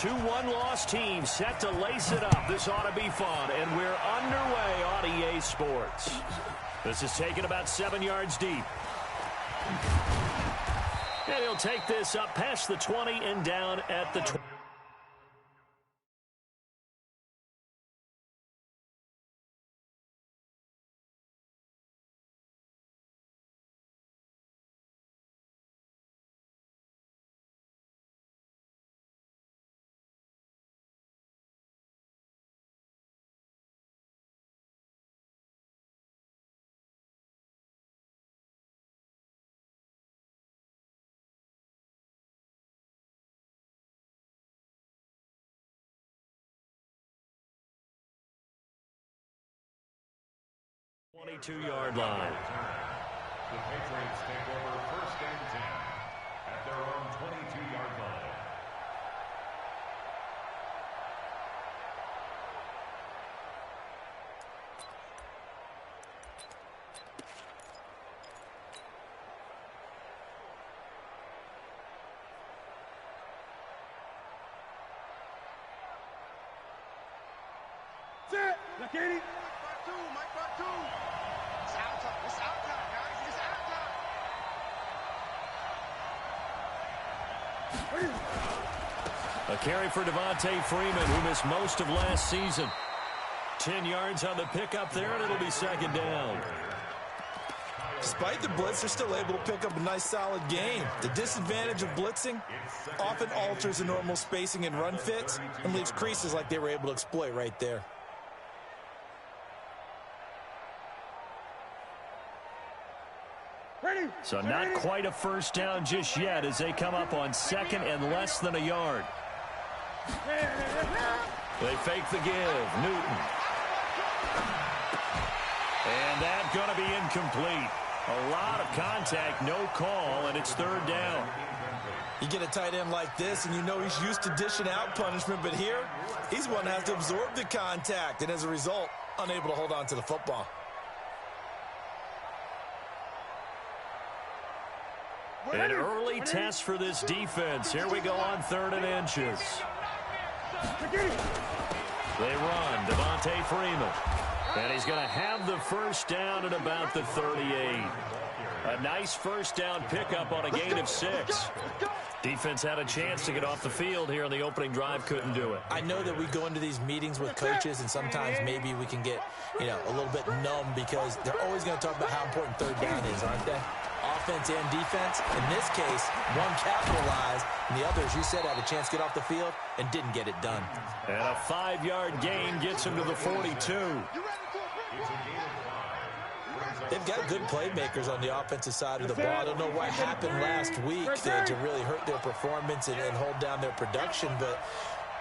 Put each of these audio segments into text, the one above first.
two one-loss teams set to lace it up. This ought to be fun, and we're underway on EA Sports. This is taken about 7 yards deep. And he'll take this up past the 20 and down at the 20. Yard line. The Patriots take over 1st and 10 at their own 22-yard line. Set! Look at it! A carry for Devontae Freeman, who missed most of last season. 10 yards on the pickup there, and it'll be 2nd down. Despite the blitz, they're still able to pick up a nice, solid gain. The disadvantage of blitzing often alters the normal spacing and run fits and leaves creases like they were able to exploit right there. So not quite a 1st down just yet as they come up on 2nd and less than a yard. They fake the give. Newton. And that's going to be incomplete. A lot of contact, no call, and it's 3rd down. You get a tight end like this, and you know he's used to dishing out punishment, but here, he's one that has to absorb the contact, and as a result, unable to hold on to the football. An early test for this defense. Here we go on 3rd and inches. They run. Devontae Freeman. And he's going to have the 1st down at about the 38. A nice 1st down pickup on a gain of 6. Defense had a chance to get off the field here on the opening drive. Couldn't do it. I know that we go into these meetings with coaches, and sometimes maybe we can get, a little bit numb because they're always going to talk about how important 3rd down is, aren't they? Offense and defense. In this case, one capitalized, and the other, as you said, had a chance to get off the field and didn't get it done. And a 5-yard gain gets him to the 42. They've got good playmakers on the offensive side of the ball. I don't know what happened last week to really hurt their performance and hold down their production, but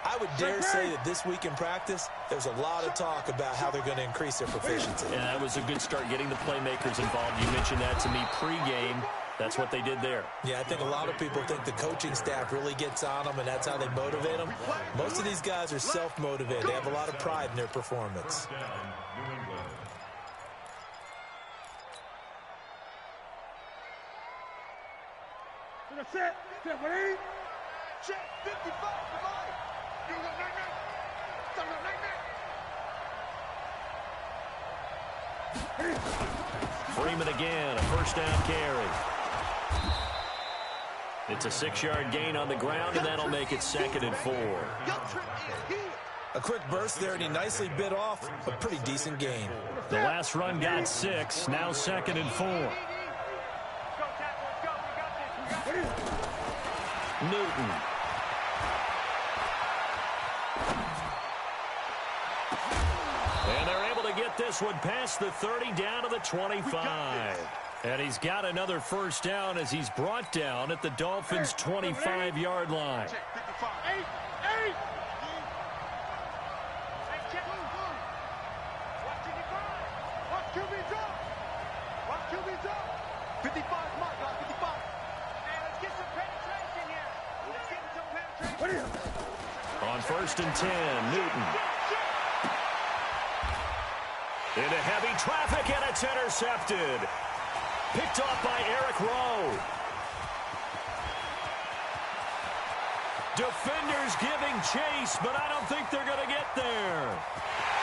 I would dare say that this week in practice, there's a lot of talk about how they're going to increase their proficiency. And that was a good start, getting the playmakers involved. You mentioned that to me pregame. That's what they did there. Yeah, I think a lot of people think the coaching staff really gets on them, and that's how they motivate them. Most of these guys are self-motivated. They have a lot of pride in their performance. Set, 55, Freeman again, a 1st down carry. It's a 6-yard gain on the ground, and that'll make it 2nd and 4. A quick burst there, and he nicely bit off a pretty decent gain. The last run got 6, now 2nd and 4. Newton. And they're able to get this one past the 30 down to the 25. And he's got another 1st down as he's brought down at the Dolphins' 25-yard line. On 1st and 10, Newton. Into heavy traffic, and it's intercepted. Picked off by Eric Rowe. Defenders giving chase, but I don't think they're going to get there.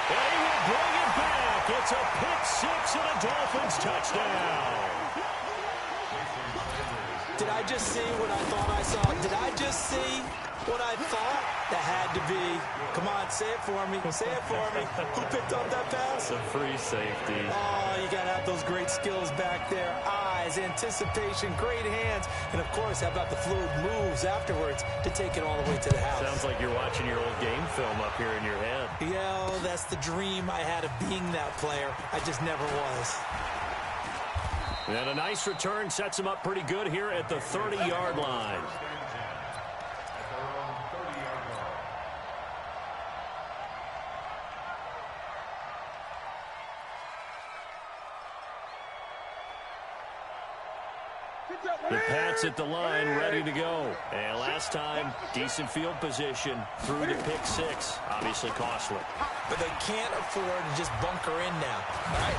And he will bring it back. It's a pick six and a Dolphins touchdown. Did I just see what I thought I saw? Did I just see what I thought? That had to be. Come on, say it for me. Say it for me. Who picked up that pass? It's a free safety. Oh, you got to have those great skills back there. Eyes, anticipation, great hands. And, of course, how about the fluid moves afterwards to take it all the way to the house? Sounds like you're watching your old game film up here in your head. Yeah, well, that's the dream I had of being that player. I just never was. And a nice return sets him up pretty good here at the 30-yard line. The Pats at the line, ready to go. And last time, decent field position through the pick six. Obviously costly. But they can't afford to just bunker in now. All right,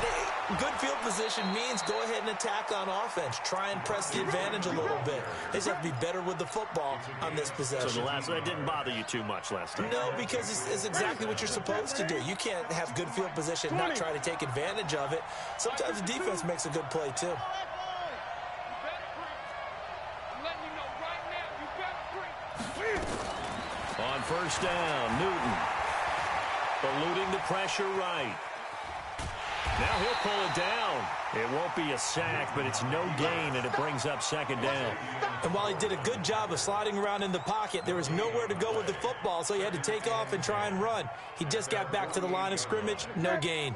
good field position means go ahead and attack on offense. Try and press the advantage a little bit. They just have to be better with the football on this possession. So that didn't bother you too much last time? No, because it's exactly what you're supposed to do. You can't have good field position and not try to take advantage of it. Sometimes the defense makes a good play, too. On first down, Newton. Eluding the pressure right. Now he'll pull it down. It won't be a sack, but it's no gain, and it brings up second down. And while he did a good job of sliding around in the pocket, there was nowhere to go with the football, so he had to take off and try and run. He just got back to the line of scrimmage, no gain.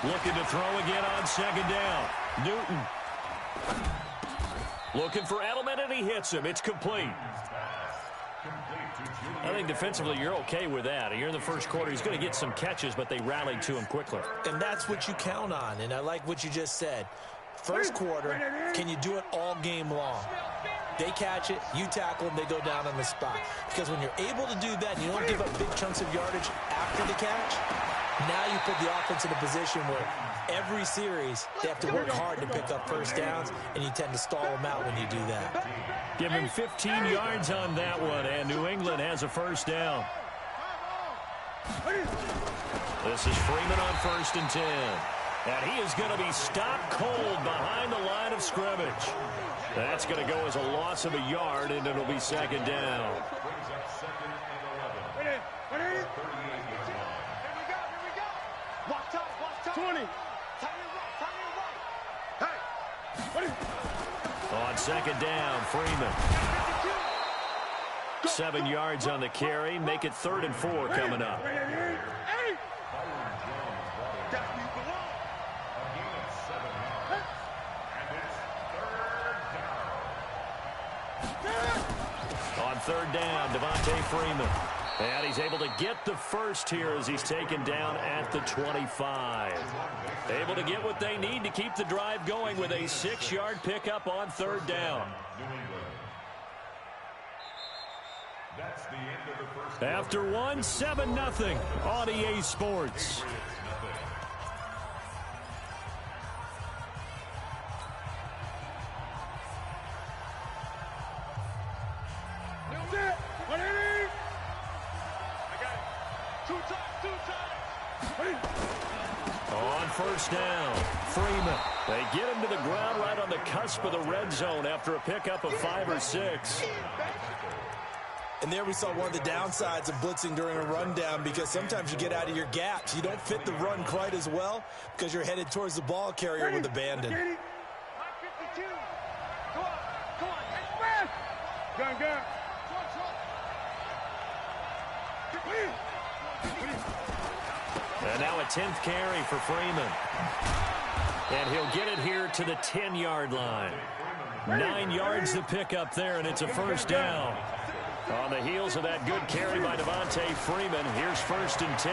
Looking to throw again on second down. Newton. Looking for Edelman, and he hits him. It's complete. I think defensively you're okay with that. You're in the first quarter. He's going to get some catches, but they rallied to him quickly. And that's what you count on, and I like what you just said. First quarter, can you do it all game long? They catch it, you tackle them, they go down on the spot. Because when you're able to do that and you don't give up big chunks of yardage after the catch, now you put the offense in a position where every series they have to work hard to pick up first downs, and you tend to stall them out when you do that. Give him 15 yards on that one, and New England has a first down. This is Freeman on 1st and 10. And he is going to be stopped cold behind the line of scrimmage. That's going to go as a loss of a yard, and it'll be second down. Brings up second and 11. 20. On second down, Freeman. 7 yards on the carry. Make it 3rd and 4 coming up. On 3rd down, Devontae Freeman. And he's able to get the first here as he's taken down at the 25. Able to get what they need to keep the drive going with a 6-yard pickup on 3rd down. After one, 7-0 on EA Sports. On first down, Freeman. They get him to the ground right on the cusp of the red zone after a pickup of 5 or 6. And there we saw one of the downsides of blitzing during a rundown, because sometimes you get out of your gaps. You don't fit the run quite as well because you're headed towards the ball carrier with abandon. Gun. And now a 10th carry for Freeman. And he'll get it here to the 10-yard line. 9 yards to pick up there, and it's a first down. On the heels of that good carry by Devontae Freeman, here's 1st and 10.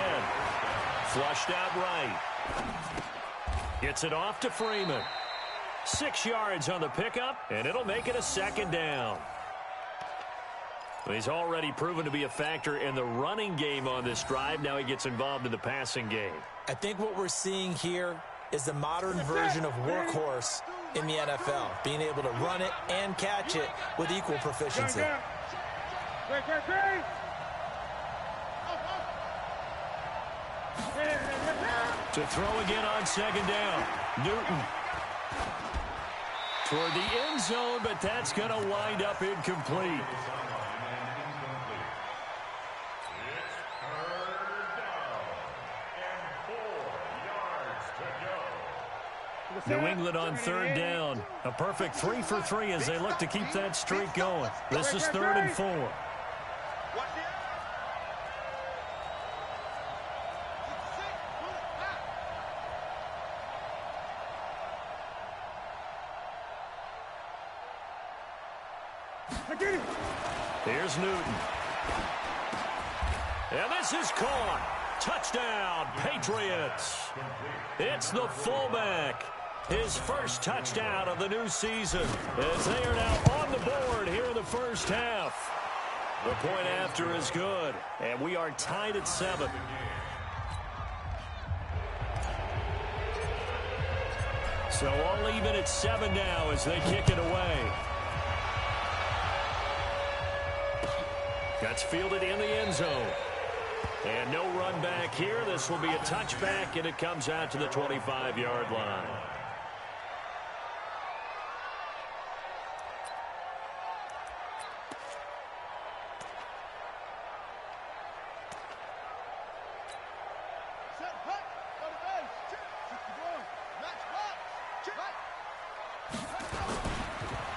Flushed out right. Gets it off to Freeman. 6 yards on the pickup, and it'll make it a second down. He's already proven to be a factor in the running game on this drive. Now he gets involved in the passing game. I think what we're seeing here is the modern version of workhorse in the NFL, being able to run it and catch it with equal proficiency. To throw again on second down. Newton toward the end zone, but that's going to wind up incomplete. New England on third down. A perfect 3 for 3 as they look to keep that streak going. This is 3rd and 4. Here's Newton. And this is caught. Touchdown, Patriots. It's the fullback. His first touchdown of the new season as they are now on the board here in the first half. The point after is good, and we are tied at 7. So all even at 7 now as they kick it away. That's fielded in the end zone. And no run back here. This will be a touchback, and it comes out to the 25-yard line.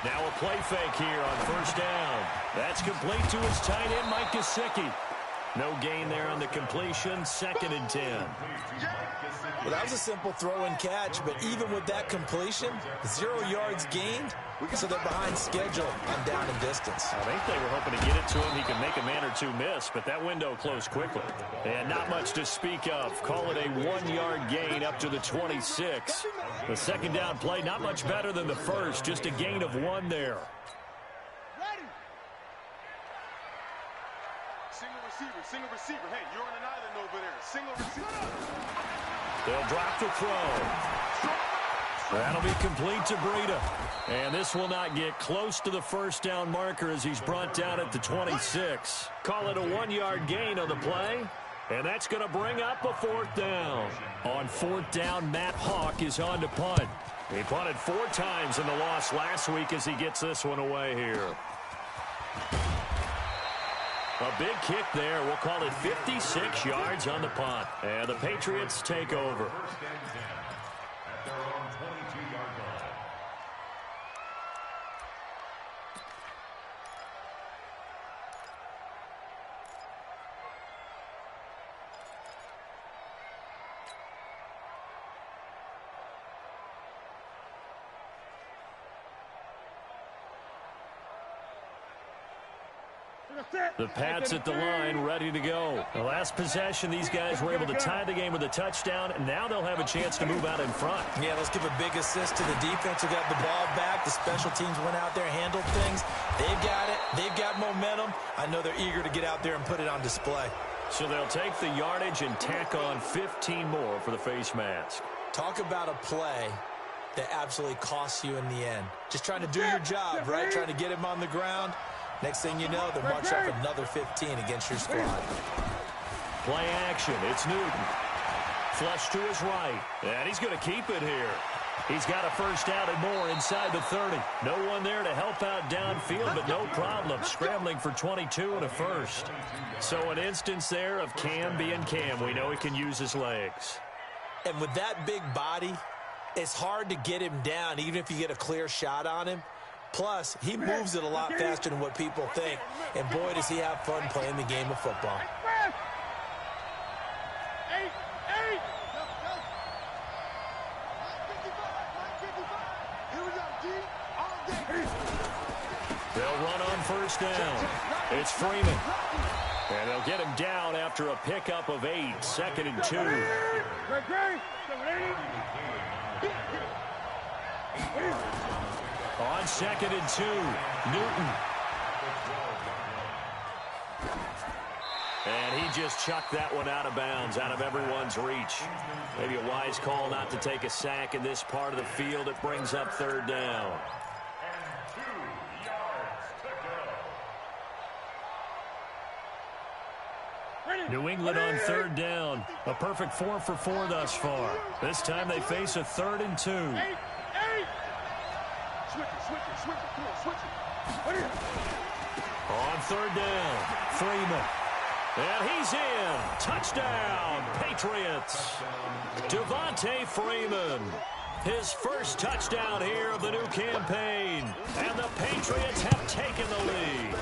Now a play fake here on first down. That's complete to his tight end, Mike Gesicki. No gain there on the completion. 2nd and 10. Well, that was a simple throw and catch, but even with that completion, 0 yards gained, so they're behind schedule on down and distance. I think they were hoping to get it to him. He could make a man or two miss, but that window closed quickly. And not much to speak of. Call it a 1-yard gain up to the 26. The second down play, not much better than the first. Just a gain of 1 there. Single receiver. Hey, you're on an island over there. Single receiver. They'll drop the throw. That'll be complete to Breida. And this will not get close to the first down marker as he's brought down at the 26. Call it a 1-yard gain on the play. And that's going to bring up a 4th down. On 4th down, Matt Hawk is on to punt. He punted 4 times in the loss last week as he gets this one away here. A big kick there. We'll call it 56 yards on the punt. And the Patriots take over. At their own 22-yard line. The Pats at the line, ready to go. The last possession, these guys were able to tie the game with a touchdown, and now they'll have a chance to move out in front. Yeah, let's give a big assist to the defense who got the ball back. The special teams went out there, handled things. They've got it. They've got momentum. I know they're eager to get out there and put it on display. So they'll take the yardage and tack on 15 more for the face mask. Talk about a play that absolutely costs you in the end. Just trying to do your job, right? Trying to get him on the ground. Next thing you know, they'll march off another 15 against your squad. Play action. It's Newton. Flush to his right. And he's going to keep it here. He's got a first down and more inside the 30. No one there to help out downfield, but no problem. Scrambling for 22 and a first. So an instance there of Cam being Cam. We know he can use his legs. And with that big body, it's hard to get him down, even if you get a clear shot on him. Plus, he moves it a lot faster than what people think. And boy, does he have fun playing the game of football. They'll run on first down. It's Freeman. And they'll get him down after a pickup of 8. 2nd and 2. On 2nd and 2, Newton. And he just chucked that one out of bounds, out of everyone's reach. Maybe a wise call not to take a sack in this part of the field. It brings up third down. And 2 yards to go. New England on third down. A perfect 4 for 4 thus far. This time they face a 3rd and 2. On third down, Freeman. And he's in. Touchdown, Patriots. Devontae Freeman. His first touchdown here of the new campaign. And the Patriots have taken the lead.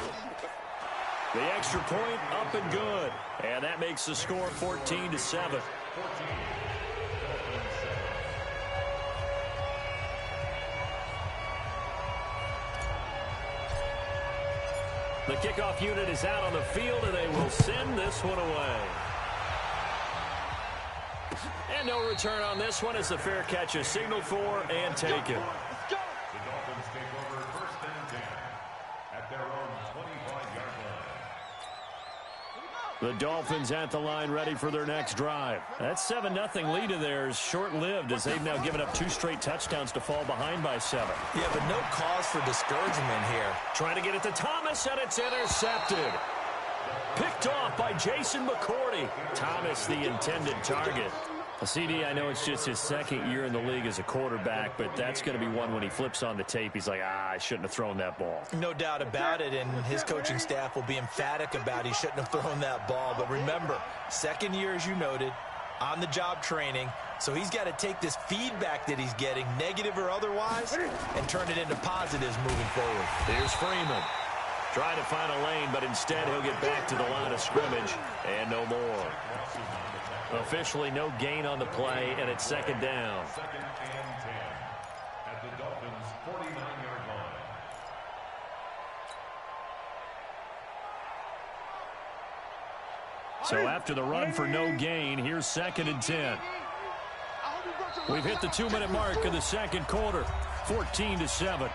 The extra point up and good. And that makes the score 14-7. The kickoff unit is out on the field, and they will send this one away. And no return on this one as the fair catch is signaled for and taken. The Dolphins take over 1st and 10 at their own 25-yard line. The Dolphins at the line ready for their next drive. That 7-0 lead of theirs short-lived as they've now given up 2 straight touchdowns to fall behind by 7. Yeah, but no cause for discouragement here. Trying to get it to Thomas, and it's intercepted. Picked off by Jason McCourty. Thomas, the intended target. CD, I know it's just his 2nd year in the league as a quarterback, but that's going to be one when he flips on the tape. He's like, I shouldn't have thrown that ball. No doubt about it, and his coaching staff will be emphatic about he shouldn't have thrown that ball. But remember, 2nd year, as you noted, on-the-job training, so he's got to take this feedback that he's getting, negative or otherwise, and turn it into positives moving forward. Here's Freeman. Trying to find a lane, but instead he'll get back to the line of scrimmage, and no more. Officially no gain on the play, and it's 2nd down. 2nd and 10 at the Dolphins' 49-yard line. So after the run for no gain, here's 2nd and 10. We've hit the 2-minute mark of the 2nd quarter, 14-7.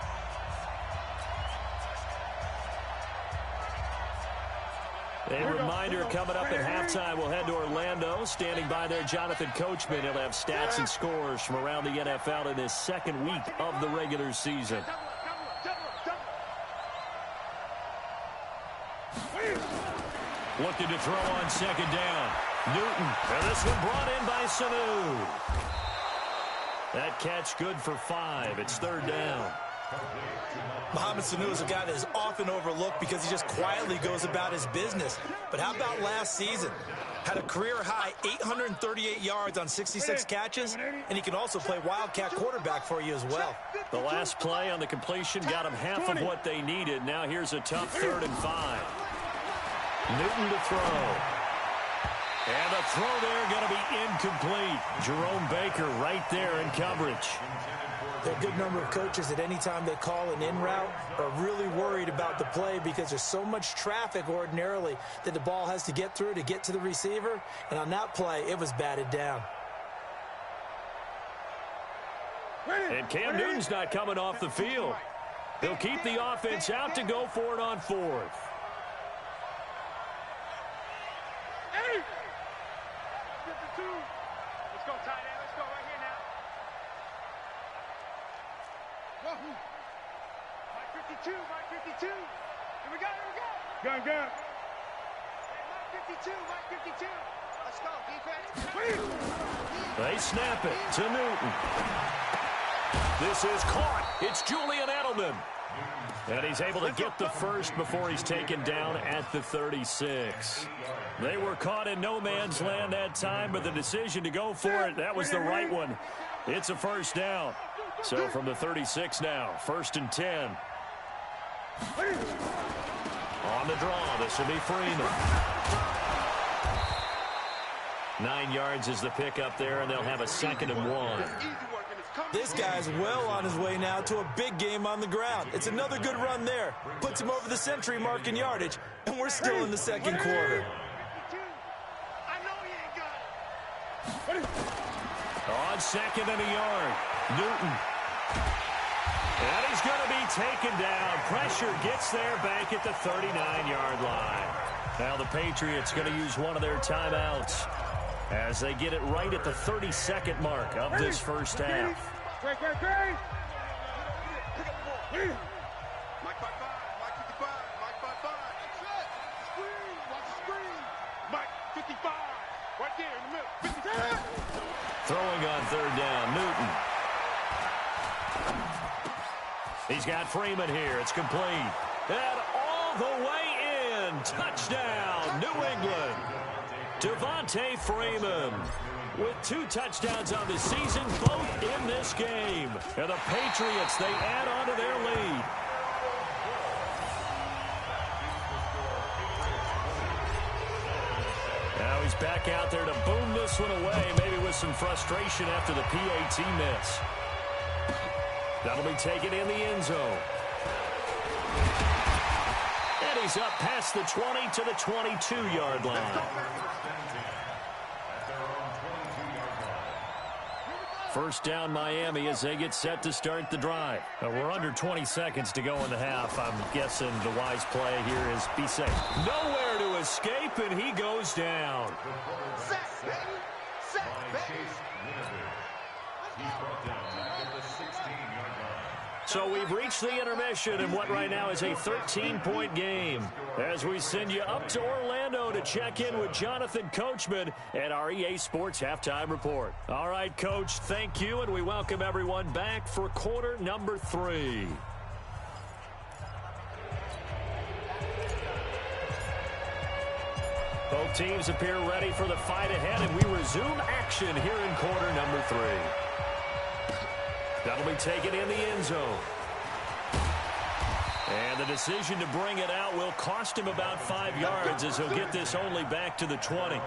A reminder coming up at halftime, we'll head to Orlando. Standing by there, Jonathan Coachman. He'll have stats and scores from around the NFL in his 2nd week of the regular season. Looking to throw on 2nd down. Newton, and this one brought in by Sanu. That catch good for 5. It's 3rd down. Mohamed Sanu is a guy that is often overlooked because he just quietly goes about his business. But how about last season? Had a career-high 838 yards on 66 catches, and he can also play wildcat quarterback for you as well. The last play on the completion got him half of what they needed. Now here's a tough 3rd and 5. Newton to throw. And the throw there going to be incomplete. Jerome Baker right there in coverage. There are a good number of coaches that any time they call an in route are really worried about the play because there's so much traffic ordinarily that the ball has to get through to get to the receiver. And on that play, it was batted down. And Cam Newton's not coming off the field. They'll keep the offense out to go for it on 4th. Let's go, tight end. Let's go right here now. Wahoo! Mike 52, Mike 52. Here we go, here we go. Go, go. Mike 52, Mike 52. Let's go, defense. They snap it to Newton. This is caught. It's Julian Edelman. And he's able to get the first before he's taken down at the 36. They were caught in no man's land that time, but the decision to go for it, that was the right one. It's a 1st down. So from the 36 now, 1st and 10. On the draw, this will be Freeman. 9 yards is the pickup there, and they'll have a 2nd and 1. This guy's well on his way now to a big game on the ground. It's another good run there. Puts him over the century mark in yardage, and we're still in the 2nd quarter. On 2nd and a yard, Newton. And he's going to be taken down. Pressure gets there back at the 39-yard line. Now the Patriots going to use one of their timeouts as they get it right at the 32nd mark of this first half. Mike 55, Mike 55, Mike 55. Screen, watch the screen. Mike 55, right there in the middle. 55. Throwing on third down, Newton. He's got Freeman here. It's complete. And all the way in. Touchdown, New England. Devontae Freeman with 2 touchdowns on the season, both in this game. And the Patriots, they add on to their lead. Now he's back out there to boom this one away, maybe with some frustration after the PAT miss. That'll be taken in the end zone. And he's up past the 20 to the 22-yard line. First down, Miami, as they get set to start the drive. We're under 20 seconds to go in the half. I'm guessing the wise play here is be safe. Nowhere to escape, and he goes down. Sack, baby. Sack, baby. He's brought down at the 16-yard line. So we've reached the intermission in what right now is a 13-point game. As we send you up to Orlando to check in with Jonathan Coachman at our EA Sports Halftime Report. All right, Coach, thank you, and we welcome everyone back for quarter number 3. Both teams appear ready for the fight ahead, and we resume action here in quarter number 3. That'll be taken in the end zone. And the decision to bring it out will cost him about 5 yards as he'll get this only back to the 20.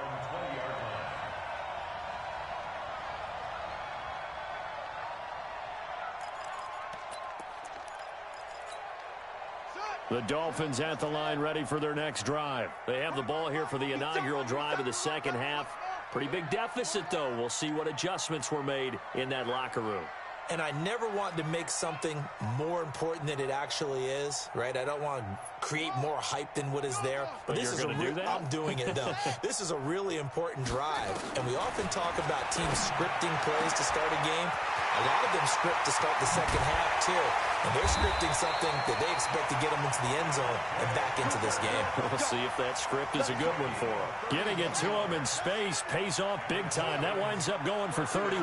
The Dolphins at the line ready for their next drive. They have the ball here for the inaugural drive of the second half. Pretty big deficit, though. We'll see what adjustments were made in that locker room. And I never want to make something more important than it actually is, right? I don't want to create more hype than what is there. But this is a do that? I'm doing it, though. This is a really important drive. And we often talk about teams scripting plays to start a game. A lot of them script to start the second half, too. And they're scripting something that they expect to get them into the end zone and back into this game. We'll see if that script is a good one for them. Getting it to them in space pays off big time. That winds up going for 31.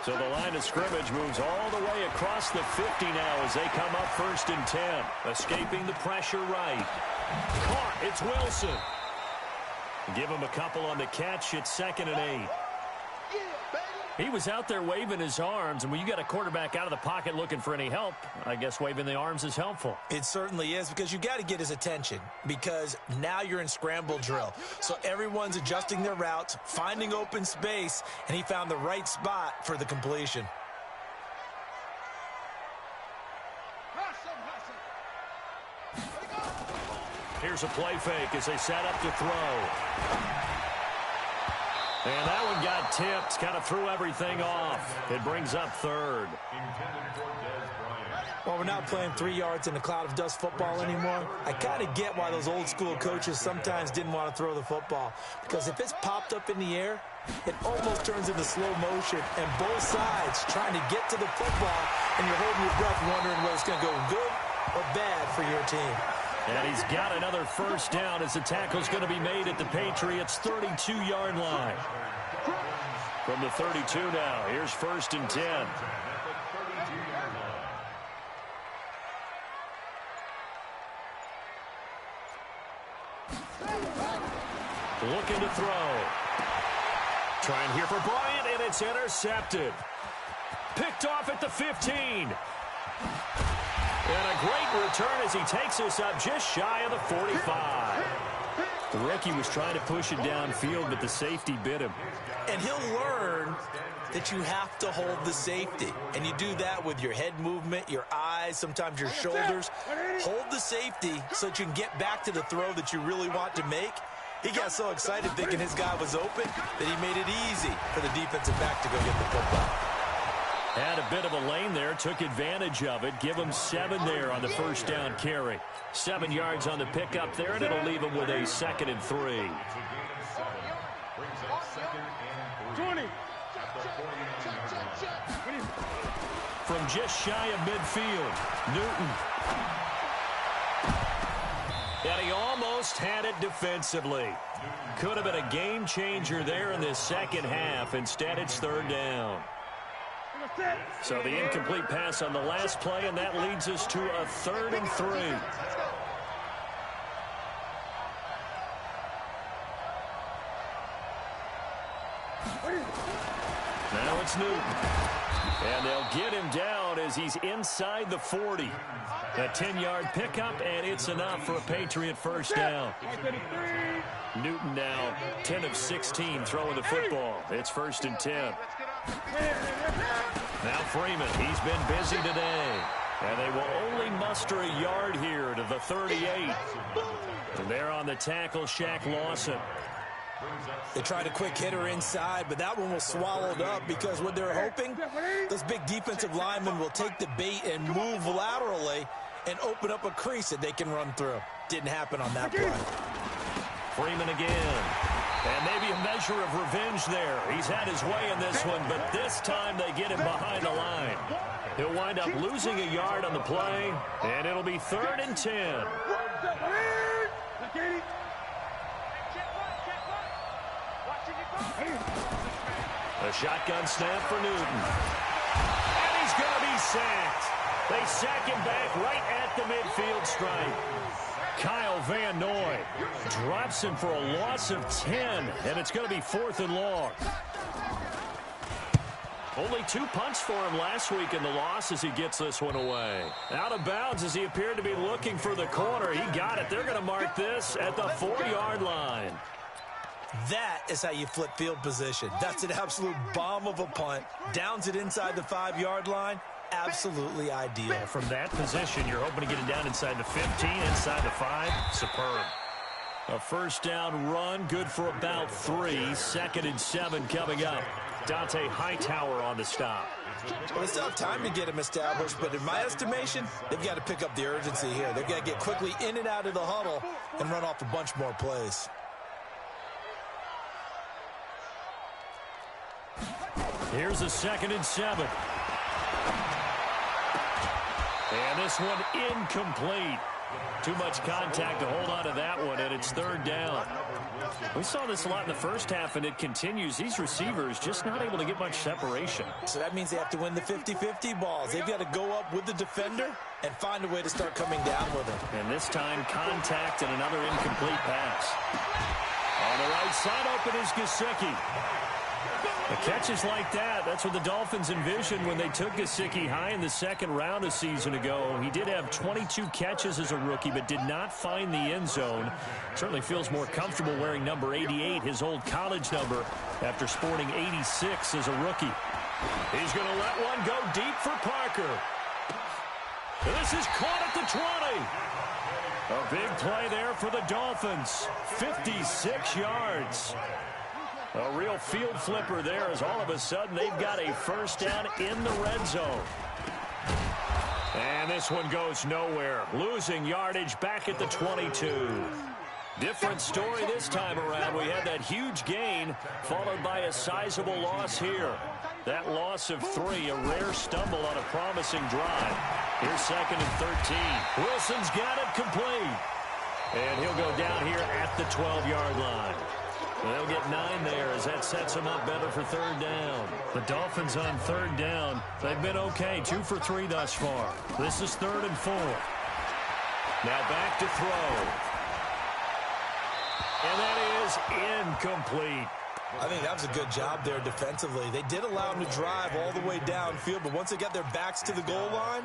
So the line of scrimmage moves all the way across the 50 now as they come up 1st and 10. Escaping the pressure right. Caught. It's Wilson. Give him a couple on the catch. It's 2nd and 8. He was out there waving his arms, and when you got a quarterback out of the pocket looking for any help, I guess waving the arms is helpful. It certainly is, because you got to get his attention, because now you're in scramble drill. So everyone's adjusting their routes, finding open space, and he found the right spot for the completion. Here's a play fake as they set up to throw. And that one got tipped, kind of threw everything off. It brings up 3rd. Well, we're not playing 3 yards in a cloud of dust football anymore. I kind of get why those old school coaches sometimes didn't want to throw the football, because if it's popped up in the air, it almost turns into slow motion, and both sides trying to get to the football, and you're holding your breath wondering whether it's going to go good or bad for your team. And he's got another first down as the tackle's going to be made at the Patriots' 32-yard line. From the 32 now, here's 1st and 10. Looking to throw. Trying here for Bryant, and it's intercepted. Picked off at the 15. And a great return as he takes us up just shy of the 45. The rookie was trying to push it downfield, but the safety bit him. And he'll learn that you have to hold the safety. And you do that with your head movement, your eyes, sometimes your shoulders. Hold the safety so that you can get back to the throw that you really want to make. He got so excited thinking his guy was open that he made it easy for the defensive back to go get the football. Had a bit of a lane there, took advantage of it. Give him 7 there on the first down carry. 7 yards on the pickup there, and it'll leave him with a 2nd and 3. 20. From just shy of midfield, Newton. And he almost had it defensively. Could have been a game changer there in this second half. Instead, it's 3rd down. So the incomplete pass on the last play, and that leads us to a 3rd and 3. Now it's Newton. And they'll get him down as he's inside the 40. A 10-yard pickup, and it's enough for a Patriot first down. Newton now 10 of 16 throwing the football. It's 1st and 10. Now Freeman, he's been busy today. And they will only muster a yard here to the 38. And there on the tackle, Shaq Lawson. They tried a quick hitter inside, but that one was swallowed up because what they're hoping, those big defensive linemen will take the bait and move laterally and open up a crease that they can run through. Didn't happen on that play. Freeman again. And maybe a measure of revenge there. He's had his way in this one, but this time they get him behind the line. He'll wind up losing a yard on the play, and it'll be 3rd and 10. A shotgun snap for Newton. And he's going to be sacked. They sack him back right at the midfield stripe. Kyle Van Noy drops him for a loss of 10, and it's going to be 4th and long. Only 2 punts for him last week in the loss as he gets this one away. Out of bounds as he appeared to be looking for the corner. He got it. They're going to mark this at the 4-yard line. That is how you flip field position. That's an absolute bomb of a punt. Downs it inside the 5-yard line. Absolutely ideal. From that position, you're hoping to get it down inside the 15, inside the 5. Superb. A first down run, good for about 3. 2nd and 7 coming up. Dante Hightower on the stop. Well, they still have time to get him established, but in my estimation, they've got to pick up the urgency here. They've got to get quickly in and out of the huddle and run off a bunch more plays. Here's a 2nd and 7. And this one incomplete. Too much contact to hold on to that one, and it's 3rd down. We saw this a lot in the first half, and it continues. These receivers just not able to get much separation. So that means they have to win the 50-50 balls. They've got to go up with the defender and find a way to start coming down with him. And this time, contact and another incomplete pass. On the right side, open is Gesicki. The catches like that, that's what the Dolphins envisioned when they took Gesicki high in the 2nd round a season ago. He did have 22 catches as a rookie, but did not find the end zone. Certainly feels more comfortable wearing number 88, his old college number, after sporting 86 as a rookie. He's going to let one go deep for Parker. This is caught at the 20. A big play there for the Dolphins. 56 yards. A real field flipper there as all of a sudden they've got a first down in the red zone. And this one goes nowhere. Losing yardage back at the 22. Different story this time around. We had that huge gain followed by a sizable loss here. That loss of 3, a rare stumble on a promising drive. Here's 2nd and 13. Wilson's got it complete. And he'll go down here at the 12-yard line. They'll get 9 there as that sets them up better for 3rd down. The Dolphins on 3rd down. They've been okay, 2 for 3 thus far. This is 3rd and 4. Now back to throw. And that is incomplete. I think that was a good job there defensively. They did allow them to drive all the way downfield, but once they got their backs to the goal line,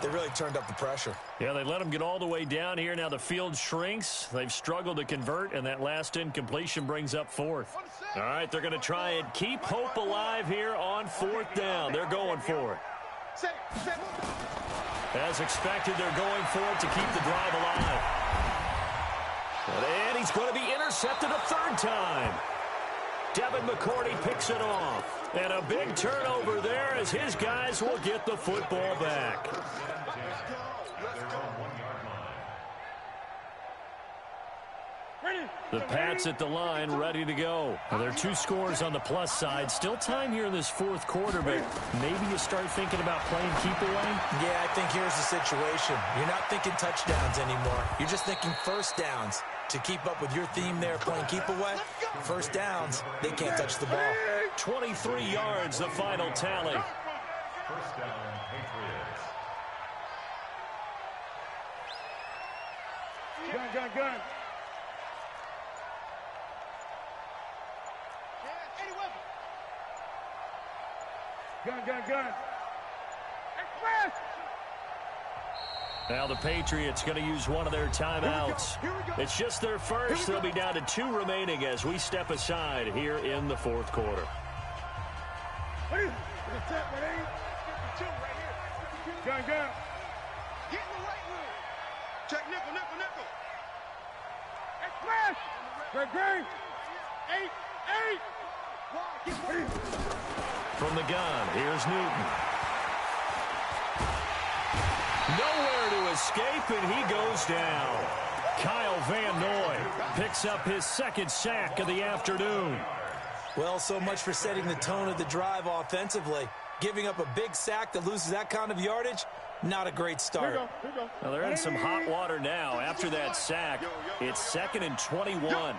they really turned up the pressure. Yeah, they let them get all the way down here. Now the field shrinks. They've struggled to convert, and that last incompletion brings up 4th. All right, they're going to try and keep hope alive here on 4th down. They're going for it. As expected, they're going for it to keep the drive alive. And he's going to be intercepted a 3rd time. Devin McCourty picks it off. And a big turnover there as his guys will get the football back. The Pats at the line, ready to go. Now, there are 2 scores on the plus side. Still time here in this 4th quarter, but maybe you start thinking about playing keep away? Yeah, I think here's the situation. You're not thinking touchdowns anymore. You're just thinking first downs. To keep up with your theme there, playing keep away, first downs, they can't touch the ball. 23 yards, the final tally. First down, Patriots. Gun. Gun. Express! Now the Patriots going to use one of their timeouts. It's just their first. They'll be down to 2 remaining as we step aside here in the 4th quarter. Gun. Get in the right room. Check nickel. Express! Great. 8. From the gun, here's Newton. Nowhere to escape, and he goes down. Kyle Van Noy picks up his 2nd sack of the afternoon. Well, so much for setting the tone of the drive offensively. Giving up a big sack that loses that kind of yardage, not a great start. Here we go. Well, they're in some hot water now. After that sack, it's 2nd and 21.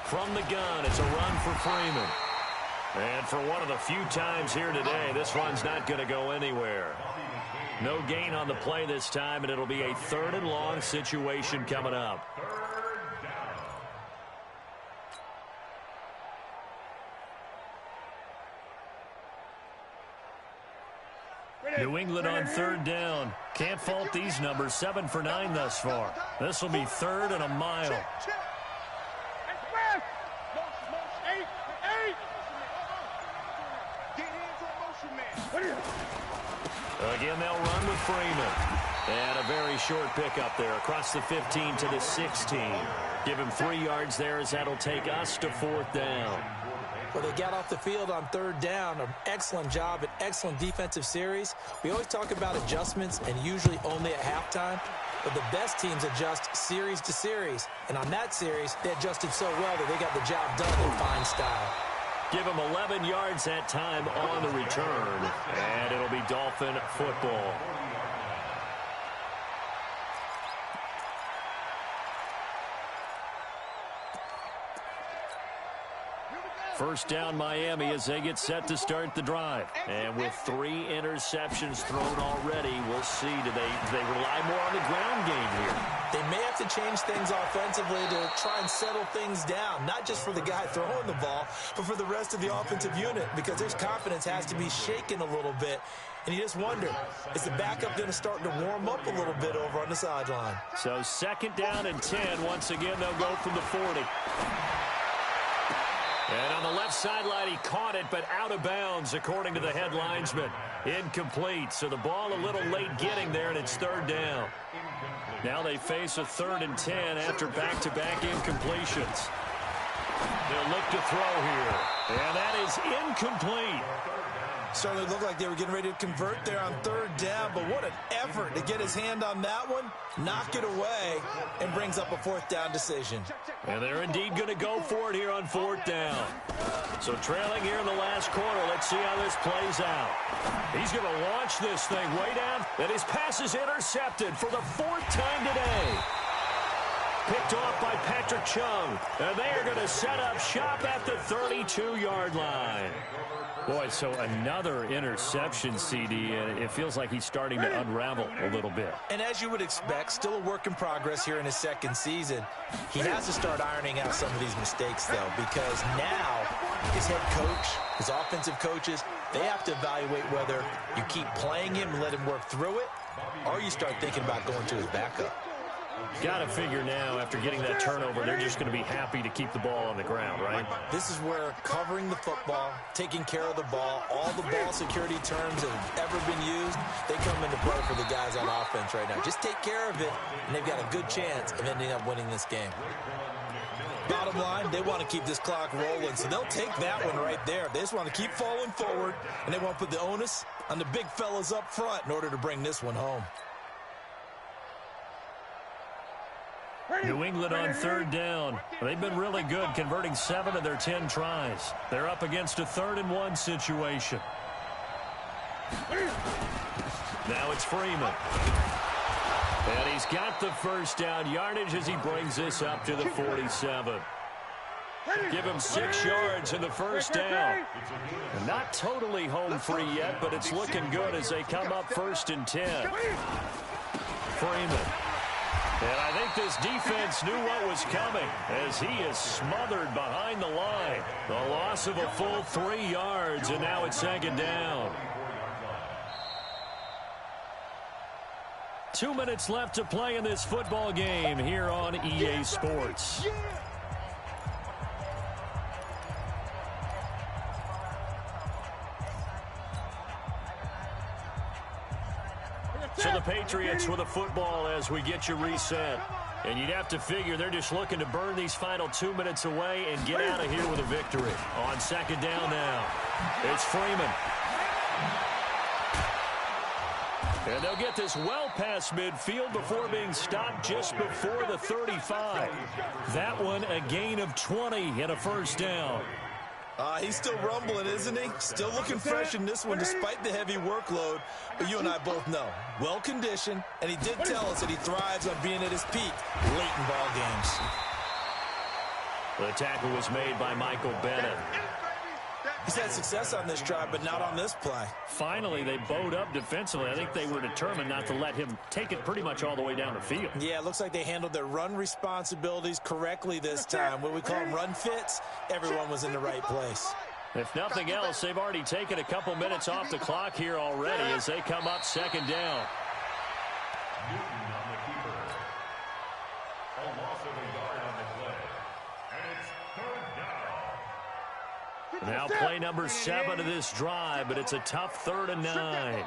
From the gun, it's a run for Freeman. And for one of the few times here today, this one's not going to go anywhere. No gain on the play this time, and it'll be a 3rd and long situation coming up. New England on 3rd down. Can't fault these numbers. 7 for 9 thus far. This will be 3rd and a mile. Express! Eight. Get hands on motion, man. Again, they'll run with Freeman. And a very short pickup there across the 15 to the 16. Give him 3 yards there as that'll take us to 4th down. Well, they got off the field on 3rd down. An excellent job, an excellent defensive series. We always talk about adjustments and usually only at halftime. But the best teams adjust series to series. And on that series, they adjusted so well that they got the job done in fine style. Give him 11 yards that time on the return. And it'll be Dolphin football. First down Miami as they get set to start the drive. And with 3 interceptions thrown already, we'll see. Do they rely more on the ground game here? They may have to change things offensively to try and settle things down, not just for the guy throwing the ball, but for the rest of the offensive unit, because their confidence has to be shaken a little bit. And you just wonder, is the backup going to start to warm up a little bit over on the sideline? So 2nd down and 10. Once again, they'll go from the 40. And on the left sideline, he caught it, but out of bounds, according to the head linesman. Incomplete, so the ball a little late getting there, and it's 3rd down. Now they face a 3rd and 10 after back-to-back incompletions. They'll look to throw here, and that is incomplete. Certainly looked like they were getting ready to convert there on 3rd down, but what an effort to get his hand on that one, knock it away, and brings up a 4th down decision. And they're indeed going to go for it here on 4th down. So trailing here in the last quarter, let's see how this plays out. He's going to launch this thing way down, and his pass is intercepted for the 4th time today. Picked off by Patrick Chung, and they are going to set up shop at the 32-yard line. Boy, so another interception, CD, and it feels like he's starting to unravel a little bit. And as you would expect, still a work in progress here in his 2nd season. He has to start ironing out some of these mistakes, though, because now his head coach, his offensive coaches, they have to evaluate whether you keep playing him and let him work through it, or you start thinking about going to his backup. Got to figure now, after getting that turnover, they're just going to be happy to keep the ball on the ground, right? This is where covering the football, taking care of the ball, all the ball security terms that have ever been used, they come into play for the guys on offense right now. Just take care of it, and they've got a good chance of ending up winning this game. Bottom line, they want to keep this clock rolling, so they'll take that one right there. They just want to keep falling forward, and they want to put the onus on the big fellas up front in order to bring this one home. New England on third down. They've been really good, converting 7 of their 10 tries. They're up against a 3rd-and-1 situation. Now it's Freeman. And he's got the first down yardage as he brings this up to the 47. Give him 6 yards in the first down. Not totally home free yet, but it's looking good as they come up 1st and 10. Freeman. And I think this defense knew what was coming as he is smothered behind the line. The loss of a full 3 yards, and now it's 2nd down. 2 minutes left to play in this football game here on EA Sports. So the Patriots with a football as we get you reset. And you'd have to figure they're just looking to burn these final 2 minutes away and get out of here with a victory. On 2nd down now, it's Freeman. And they'll get this well past midfield before being stopped just before the 35. That one a gain of 20 and a 1st down. He's still rumbling, isn't he? Still looking fresh in this one despite the heavy workload. But you and I both know, well-conditioned, and he did tell us that he thrives on being at his peak late in ball games. The tackle was made by Michael Bennett. He's had success on this drive, but not on this play. Finally, they bowed up defensively. I think they were determined not to let him take it pretty much all the way down the field. Yeah, it looks like they handled their run responsibilities correctly this time. What we call them run fits, everyone was in the right place. If nothing else, they've already taken a couple minutes off the clock here already as they come up 2nd down. Newton on the keeper. A loss of a yard on the play. And it's 3rd down. Now play number 7 of this drive, but it's a tough 3rd and 9.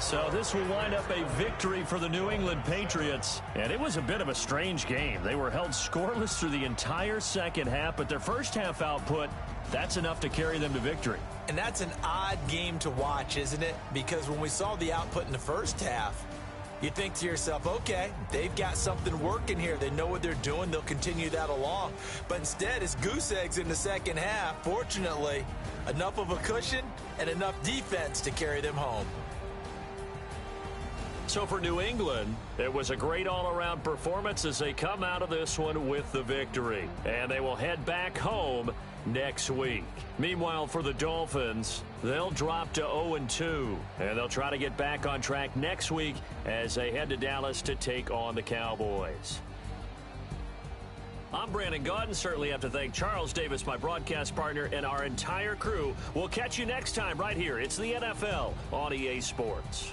So this will wind up a victory for the New England Patriots. And it was a bit of a strange game. They were held scoreless through the entire second half, but their first half output, that's enough to carry them to victory. And that's an odd game to watch, isn't it? Because when we saw the output in the first half, you think to yourself, okay, they've got something working here. They know what they're doing. They'll continue that along. But instead, it's goose eggs in the second half. Fortunately, enough of a cushion and enough defense to carry them home. So for New England, it was a great all-around performance as they come out of this one with the victory. And they will head back home next week. Meanwhile, for the Dolphins, they'll drop to 0-2. And they'll try to get back on track next week as they head to Dallas to take on the Cowboys. I'm Brandon Gaudin. Certainly have to thank Charles Davis, my broadcast partner, and our entire crew. We'll catch you next time right here. It's the NFL on EA Sports.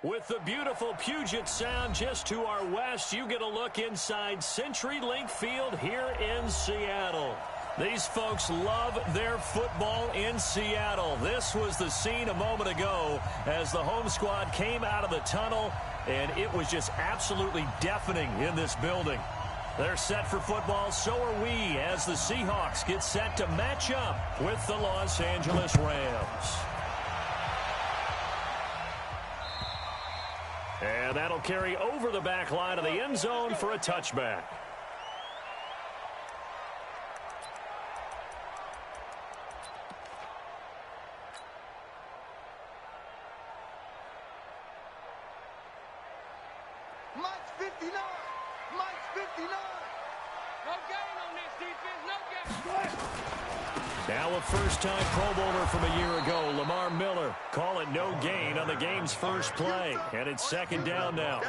With the beautiful Puget Sound just to our west, you get a look inside CenturyLink Field here in Seattle. These folks love their football in Seattle. This was the scene a moment ago as the home squad came out of the tunnel, and it was just absolutely deafening in this building. They're set for football, so are we, as the Seahawks get set to match up with the Los Angeles Rams. And that'll carry over the back line of the end zone for a touchback. Mike's 59. Mike's 59. No gain on this defense. No gain. Now a first-time Pro Bowler from a year ago, Lamar Miller, call it no gain on the game's first play. And it's second down now.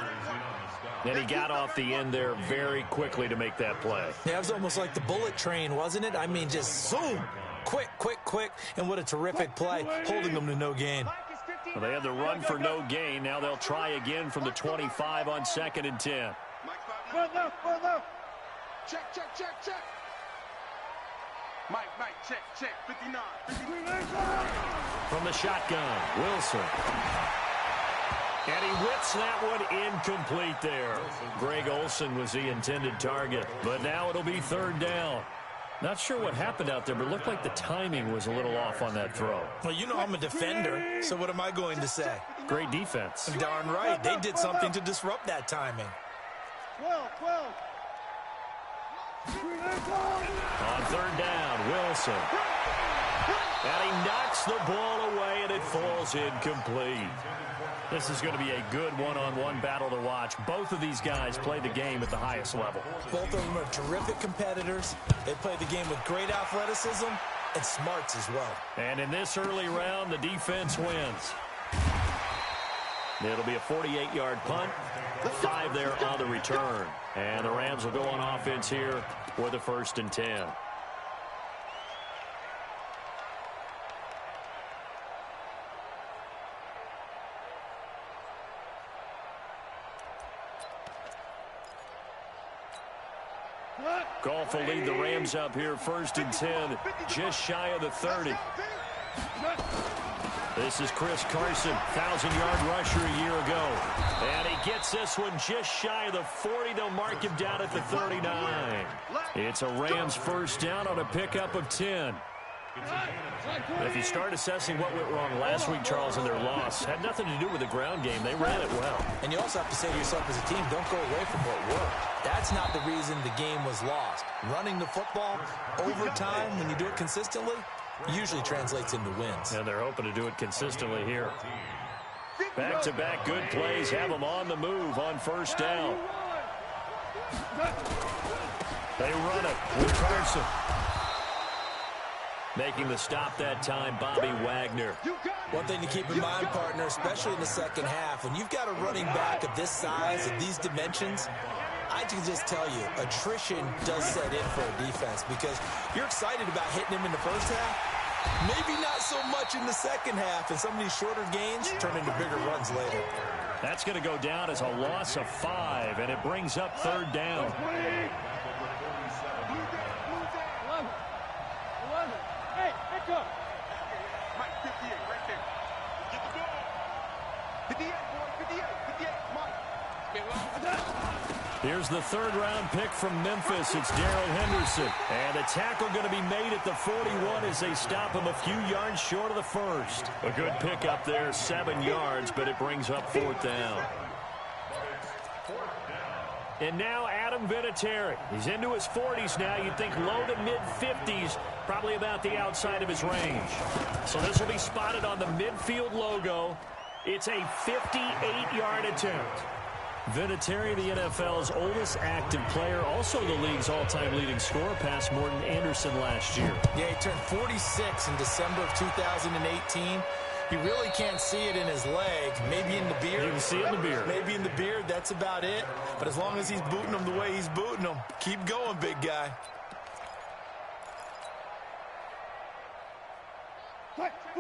And he got off the end there very quickly to make that play. Yeah, it was almost like the bullet train, wasn't it? I mean, just zoom. Quick, quick, quick. And what a terrific play, holding them to no gain. Well, they had the run for no gain. Now they'll try again from the 25 on 2nd and 10. Well left. Check, check, check, check. Mike, check, 59. From the shotgun, Wilson. And he whips that one incomplete there. Greg Olsen was the intended target, but now it'll be third down. Not sure what happened out there, but it looked like the timing was a little off on that throw. Well, you know I'm a defender, so what am I going to say? Great defense. Darn right. They did something to disrupt that timing. 12. On third down, Wilson. And he knocks the ball away, and it falls incomplete. This is going to be a good one-on-one battle to watch. Both of these guys play the game at the highest level. Both of them are terrific competitors. They play the game with great athleticism and smarts as well. And in this early round, the defense wins. It'll be a 48-yard punt. 5 there on the return. And the Rams will go on offense here for the 1st and 10. Goff will lead the Rams up here 1st and 10, just shy of the 30. This is Chris Carson, 1,000-yard rusher a year ago. And he gets this one just shy of the 40. They'll mark him down at the 39. It's a Rams first down on a pickup of 10. If you start assessing what went wrong last week, Charles, in their loss, had nothing to do with the ground game. They ran it well. And you also have to say to yourself as a team, don't go away from what worked. That's not the reason the game was lost. Running the football over time, when you do it consistently, usually translates into wins. And they're hoping to do it consistently here. Back-to-back good plays have them on the move on first down. They run it with Carson. Making the stop that time, Bobby Wagner. One thing to keep in mind, partner, especially in the second half, when you've got a running back of this size, of these dimensions, I can just tell you, attrition does set in for a defense because you're excited about hitting him in the first half. Maybe not so much in the second half, and some of these shorter gains turn into bigger runs later. That's going to go down as a loss of 5, and it brings up third down. Hey, back up. Mike, 58, right there. Get the ball. 58, boy, 58, Mike. Here's the third-round pick from Memphis. It's Darrell Henderson. And the tackle going to be made at the 41 as they stop him a few yards short of the first. A good pick up there, 7 yards, but it brings up fourth down. And now Adam Vinatieri. He's into his 40s now. You'd think low to mid-50s, probably about the outside of his range. So this will be spotted on the midfield logo. It's a 58-yard attempt. Vinatieri, the NFL's oldest active player, also the league's all-time leading scorer, past Morton Anderson last year. Yeah, he turned 46 in December of 2018. You really can't see it in his leg. Maybe in the beard. You can see it in the beard. Maybe in the beard. That's about it. But as long as he's booting them the way he's booting them, keep going, big guy.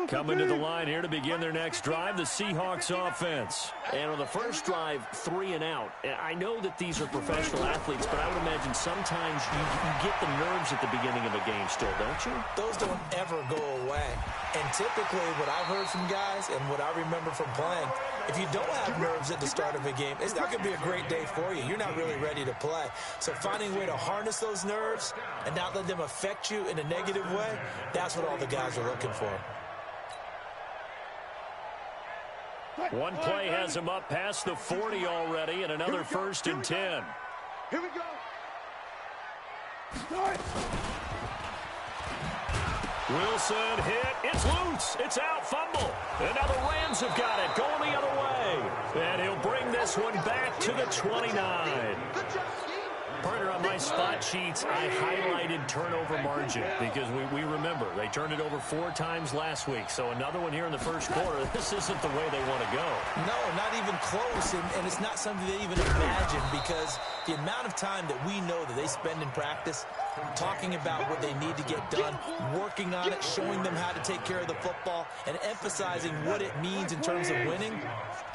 Coming to the line here to begin their next drive, the Seahawks offense. And on the first drive, 3 and out. I know that these are professional athletes, but I would imagine sometimes you get the nerves at the beginning of a game still, don't you? Those don't ever go away. And typically what I've heard from guys and what I remember from playing, if you don't have nerves at the start of a game, it's not going to be a great day for you. You're not really ready to play. So finding a way to harness those nerves and not let them affect you in a negative way, that's what all the guys are looking for. One play has him up past the 40 already, and another 1st and 10. Here we go. Start. Wilson hit. It's loose. It's out. Fumble. And now the Rams have got it. Going the other way. And he'll bring this one back to the 29. Partner, on my spot sheets, I highlighted turnover margin because we remember they turned it over 4 times last week. So another one here in the first quarter. This isn't the way they want to go. No, not even close. And it's not something they even imagine because the amount of time that we know that they spend in practice talking about what they need to get done, working on it, showing them how to take care of the football, and emphasizing what it means in terms of winning,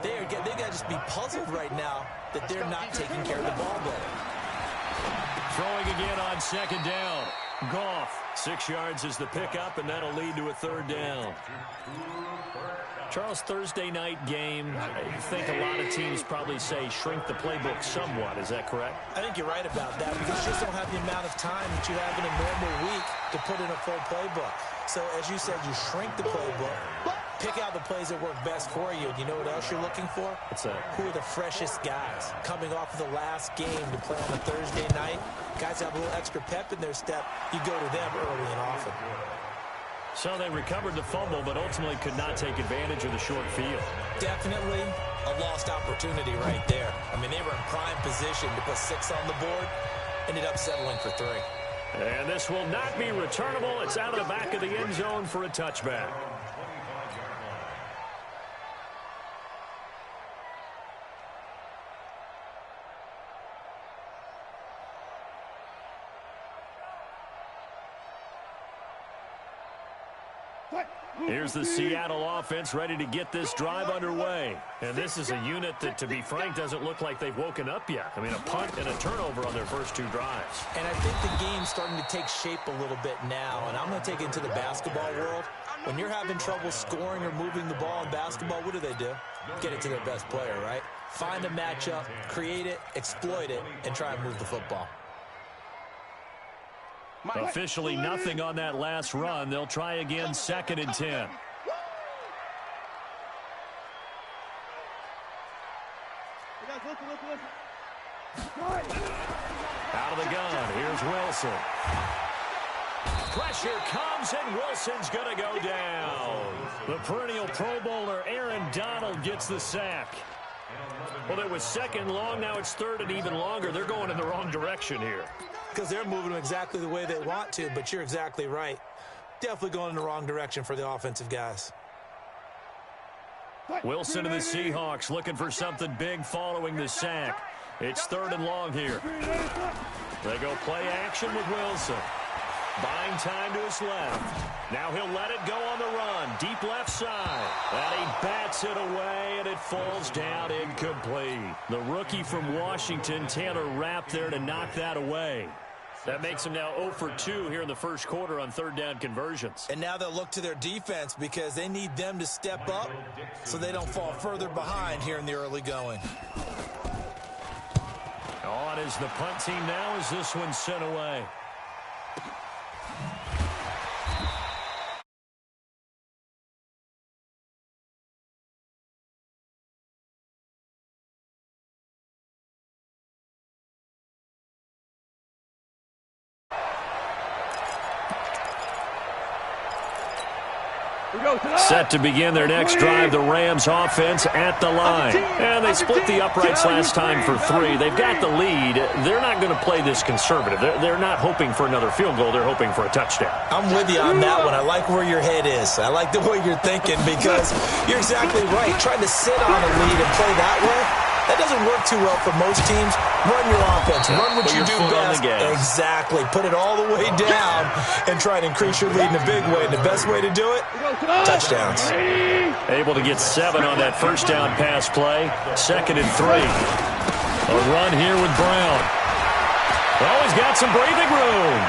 they got to just be puzzled right now that they're not taking care of the ball better. Throwing again on 2nd down. Goff, 6 yards is the pickup, and that'll lead to a 3rd down. Charles, Thursday night game, I think a lot of teams probably say shrink the playbook somewhat. Is that correct? I think you're right about that because you just don't have the amount of time that you have in a normal week to put in a full playbook. So, as you said, you shrink the playbook, pick out the plays that work best for you. And you know what else you're looking for? What's that? Who are the freshest guys coming off of the last game to play on a Thursday night? Guys have a little extra pep in their step. You go to them early and often. So they recovered the fumble, but ultimately could not take advantage of the short field. Definitely a lost opportunity right there. I mean, they were in prime position to put 6 on the board, ended up settling for 3. And this will not be returnable. It's out of the back of the end zone for a touchback. Here's the Seattle offense ready to get this drive underway. And this is a unit that, to be frank, doesn't look like they've woken up yet. I mean, a punt and a turnover on their first 2 drives. And I think the game's starting to take shape a little bit now. And I'm going to take it into the basketball world. When you're having trouble scoring or moving the ball in basketball, what do? Get it to their best player, right? Find a matchup, create it, exploit it, and try and move the football. Officially nothing on that last run. They'll try again, 2nd and 10. Out of the gun, here's Wilson. Pressure comes, and Wilson's going to go down. The perennial Pro Bowler Aaron Donald gets the sack. Well, it was 2nd long, now it's 3rd and even longer. They're going in the wrong direction here. Because they're moving them exactly the way they want to, but you're exactly right. Definitely going in the wrong direction for the offensive guys. Wilson and the Seahawks looking for something big following the sack. It's 3rd and long here. They go play action with Wilson. Buying time to his left. Now he'll let it go on the run. Deep left side. And he bats it away, and it falls down incomplete. The rookie from Washington, Taylor Rapp, there to knock that away. That makes him now 0 for 2 here in the first quarter on 3rd down conversions. And now they'll look to their defense because they need them to step up so they don't fall further behind here in the early going. On is the punt team now as this one's sent away. Set to begin their next drive, the Rams offense at the line. And they split the uprights last time for 3. They've got the lead. They're not going to play this conservative. They're not hoping for another field goal. They're hoping for a touchdown. I'm with you on that one. I like where your head is. I like the way you're thinking because you're exactly right. Trying to sit on a lead and play that way, that doesn't work too well for most teams. Run your offense. Run what you do best. Exactly. Put it all the way down and try and increase your lead in a big way. And the best way to do it, touchdowns. Able to get 7 on that first down pass play. 2nd and 3. A run here with Brown. Oh, he's got some breathing room.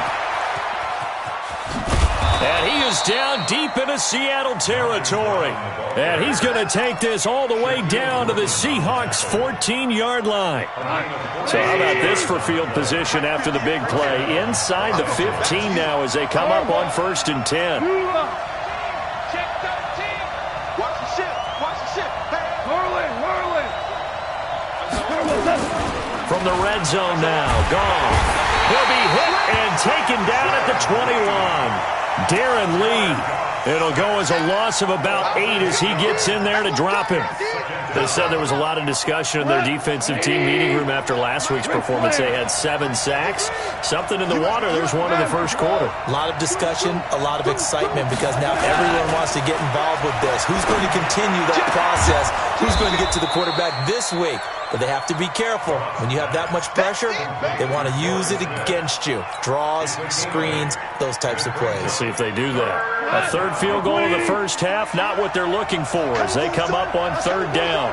And he is down deep into Seattle territory. And he's going to take this all the way down to the Seahawks' 14-yard line. So how about this for field position after the big play? Inside the 15 now as they come up on 1st and 10. From the red zone now, gone. He'll be hit and taken down at the 21. Darren Lee. It'll go as a loss of about 8 as he gets in there to drop him. They said there was a lot of discussion in their defensive team meeting room after last week's performance. They had 7 sacks. Something in the water. There's one in the first quarter. A lot of discussion, a lot of excitement because now everyone wants to get involved with this. Who's going to continue that process? Who's going to get to the quarterback this week? But they have to be careful. When you have that much pressure, they want to use it against you. Draws, screens, those types of plays. Let's see if they do that. A 3rd field goal in the first half, not what they're looking for as they come up on 3rd down.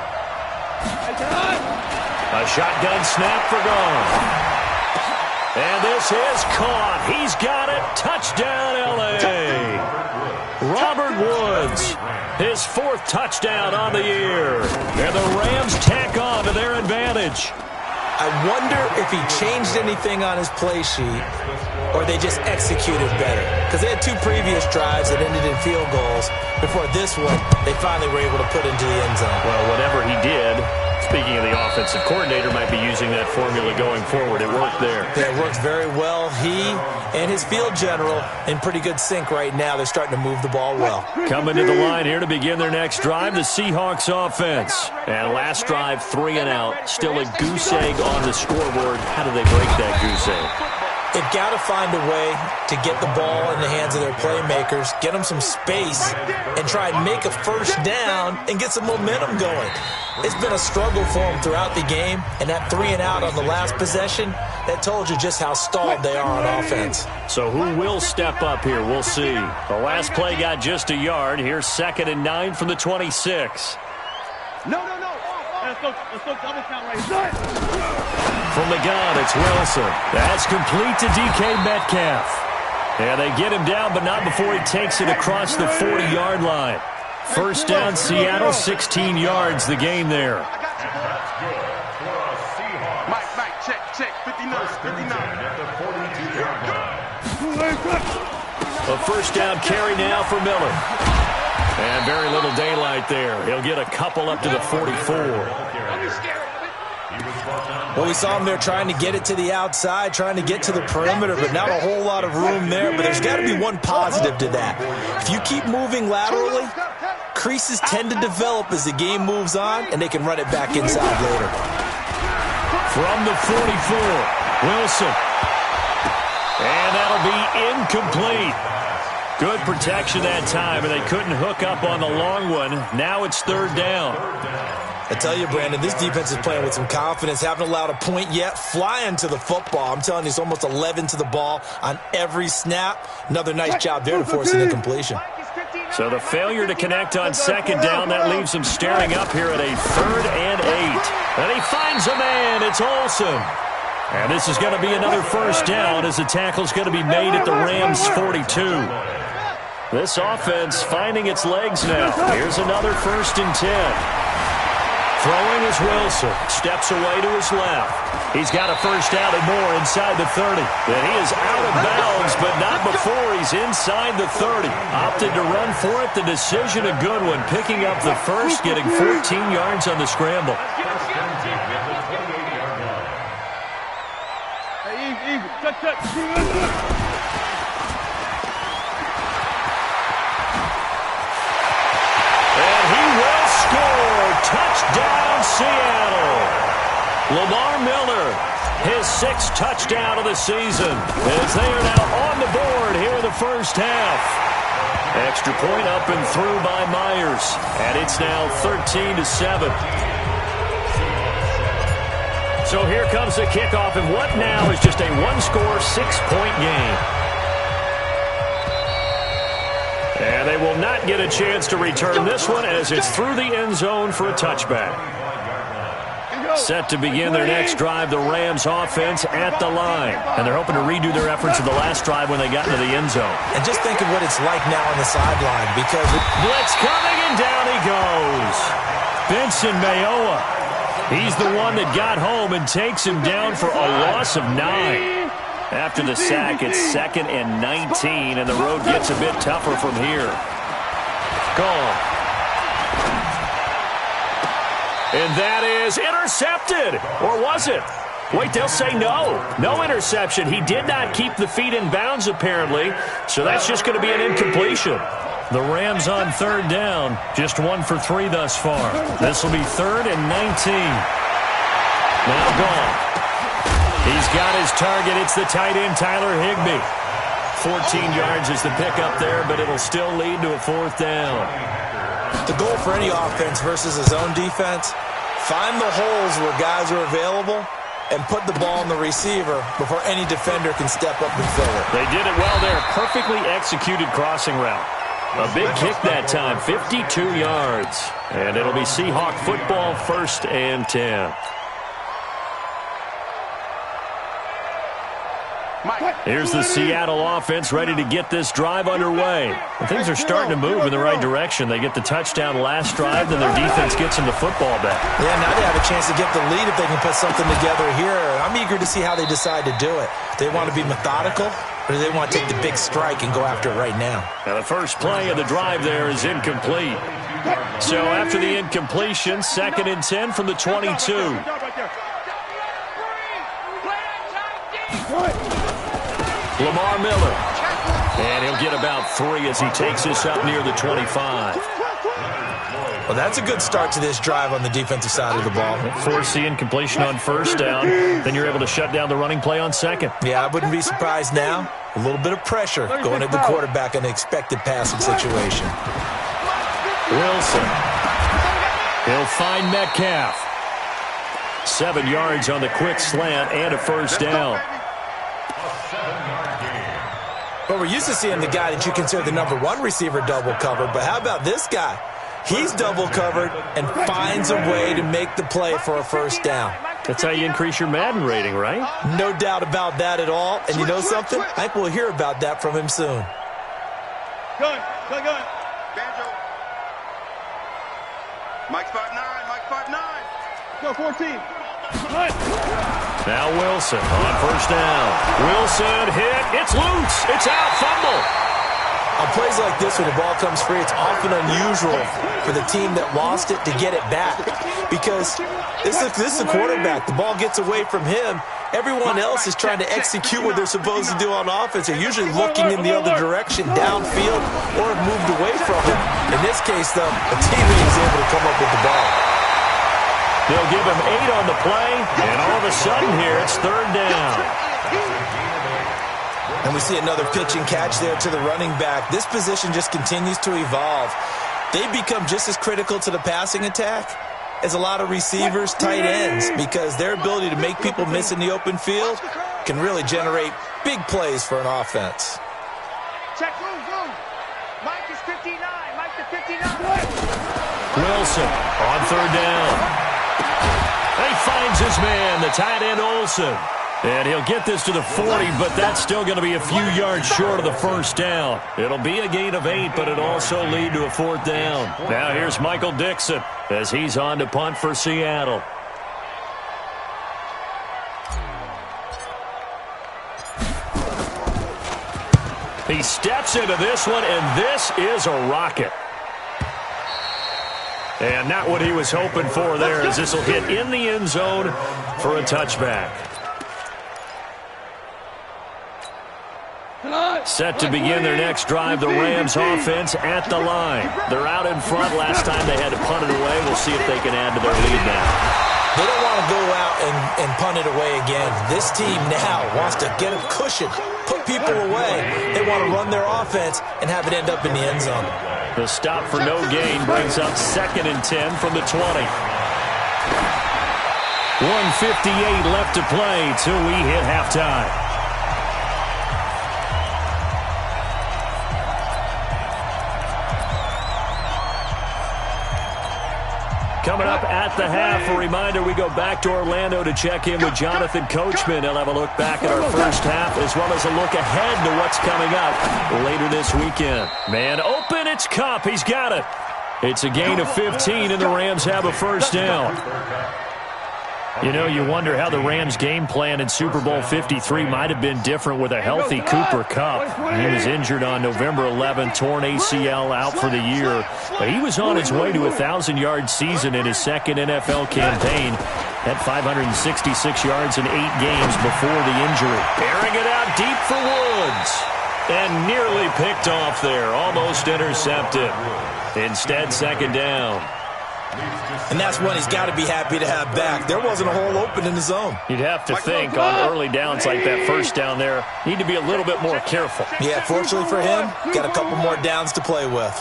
A shotgun snap for gone. And this is caught. He's got it. Touchdown, L.A. Robert Woods, his 4th touchdown on the year. And the Rams tack on to their advantage. I wonder if he changed anything on his play sheet or they just executed better. Because they had 2 previous drives that ended in field goals. Before this one, they finally were able to put into the end zone. Well, whatever he did, speaking of the offensive coordinator, might be using that formula going forward. It worked there. Yeah, it works very well. He and his field general in pretty good sync right now. They're starting to move the ball well. Coming to the line here to begin their next drive, the Seahawks offense. And last drive, 3 and out. Still a goose egg on the scoreboard. How do they break that goose egg? They've got to find a way to get the ball in the hands of their playmakers, get them some space, and try and make a first down and get some momentum going. It's been a struggle for them throughout the game, and that 3 and out on the last possession, that told you just how stalled they are on offense. So who will step up here? We'll see. The last play got just a yard. Here's 2nd and 9 from the 26. No. Let's go double count right here. From the gun, it's Wilson. That's complete to DK Metcalf. And they get him down, but not before he takes it across the 40-yard line. First down, Seattle, 16 yards, the gain there. Mike, check. 59. A first down carry now for Miller. And very little daylight there. He'll get a couple up to the 44. Well, we saw him there trying to get it to the outside, trying to get to the perimeter, but not a whole lot of room there. But there's got to be one positive to that. If you keep moving laterally, creases tend to develop as the game moves on, and they can run it back inside later. From the 44, Wilson. And that'll be incomplete. Good protection that time, and they couldn't hook up on the long one. Now it's 3rd down. I tell you, Brandon, this defense is playing with some confidence. Haven't allowed a point yet. Flying to the football. I'm telling you, it's almost 11 to the ball on every snap. Another nice job there to force an incompletion. So the failure to connect on 2nd down, that leaves him staring up here at a 3rd and 8. And he finds a man. It's Olsen. And this is going to be another first down as the tackle's going to be made at the Rams' 42. This offense finding its legs now. Here's another 1st and 10. Throwing is Wilson. Steps away to his left. He's got a first down and more inside the 30. And he is out of bounds, but not before he's inside the 30. Opted to run for it. The decision a good one. Picking up the first, getting 14 yards on the scramble. And he will score. Touchdown, Seattle. Lamar Miller, his 6th touchdown of the season, as they are now on the board here in the first half. Extra point up and through by Myers, and it's now 13-7. So here comes the kickoff, and what now is just a 1-score, 6-point game. They will not get a chance to return this one as it's through the end zone for a touchback. Set to begin their next drive, the Rams offense at the line. And they're hoping to redo their efforts of the last drive when they got into the end zone. And just think of what it's like now on the sideline because blitz coming and down he goes. Benson Mayowa. He's the one that got home and takes him down for a loss of 9. After the sack, it's 2nd and 19, and the road gets a bit tougher from here. Gone. And that is intercepted. Or was it? Wait, they'll say no. No interception. He did not keep the feet in bounds, apparently, so that's just going to be an incompletion. The Rams on 3rd down, just 1 for 3 thus far. This will be 3rd and 19. Now gone. He's got his target. It's the tight end, Tyler Higbee. 14 yards is the pickup there, but it'll still lead to a 4th down. The goal for any offense versus a zone defense, find the holes where guys are available and put the ball on the receiver before any defender can step up and fill it. They did it well there. Perfectly executed crossing route. A big kick that time, 52 yards. And it'll be Seahawk football, 1st and 10. Here's the Seattle offense ready to get this drive underway. And things are starting to move in the right direction. They get the touchdown last drive, then their defense gets them the football back. Yeah, now they have a chance to get the lead if they can put something together here. I'm eager to see how they decide to do it. They want to be methodical, or do they want to take the big strike and go after it right now? Now the first play of the drive there is incomplete. So after the incompletion, 2nd and 10 from the 22. Lamar Miller. And he'll get about 3 as he takes this up near the 25. Well, that's a good start to this drive on the defensive side of the ball. Force the incompletion on 1st down. Then you're able to shut down the running play on 2nd. Yeah, I wouldn't be surprised now. A little bit of pressure going at the quarterback in an expected passing situation. Wilson. He'll find Metcalf. 7 yards on the quick slant and a 1st down. Well, we're used to seeing the guy that you consider the number 1 receiver double covered, but how about this guy? He's double covered and finds a way to make the play for a 1st down. That's how you increase your Madden rating, right? No doubt about that at all. And you know something? I think we'll hear about that from him soon. Good. Banjo. Mike's 5'9", Mike's 5'9". Go, 14. Now Wilson on 1st down. Wilson hit. It's loose. It's out. Fumble. On plays like this, when the ball comes free, it's often unusual for the team that lost it to get it back because this is the quarterback. The ball gets away from him. Everyone else is trying to execute what they're supposed to do on offense. They're usually looking in the other direction, downfield, or have moved away from it. In this case, though, the teammate is able to come up with the ball. They'll give him 8 on the play, and all of a sudden here, it's 3rd down. And we see another pitch and catch there to the running back. This position just continues to evolve. They become just as critical to the passing attack as a lot of receivers, tight ends, because their ability to make people miss in the open field can really generate big plays for an offense. Check, move. Mike is 59. Mike to 59. Wilson on 3rd down. He finds his man, the tight end Olsen. And he'll get this to the 40, but that's still going to be a few yards short of the 1st down. It'll be a gain of 8, but it'll also lead to a 4th down. Now here's Michael Dixon as he's on to punt for Seattle. He steps into this one, and this is a rocket. And not what he was hoping for there, as this will hit in the end zone for a touchback. Set to begin their next drive, the Rams offense at the line. They're out in front. Last time they had to punt it away. We'll see if they can add to their lead now. They don't want to go out and punt it away again. This team now wants to get a cushion, put people away. They want to run their offense and have it end up in the end zone. The stop for no gain brings up 2nd and 10 from the 20. 1:58 left to play till we hit halftime. Coming up at the half, a reminder, we go back to Orlando to check in with Jonathan Coachman. He'll have a look back at our first half as well as a look ahead to what's coming up later this weekend. Man open, it's Kupp. He's got it. It's a gain of 15, and the Rams have a first down. You know, you wonder how the Rams' game plan in Super Bowl 53 might have been different with a healthy Cooper Kupp. He was injured on November 11, torn ACL, out for the year. But he was on his way to a 1,000-yard season in his second NFL campaign. Had 566 yards in 8 games before the injury. Bearing it out deep for Woods. And nearly picked off there. Almost intercepted. Instead, second down. And that's one he's got to be happy to have back. There wasn't a hole open in the zone. You'd have to think on early downs like that first down there, need to be a little bit more careful. Yeah, fortunately for him, got a couple more downs to play with.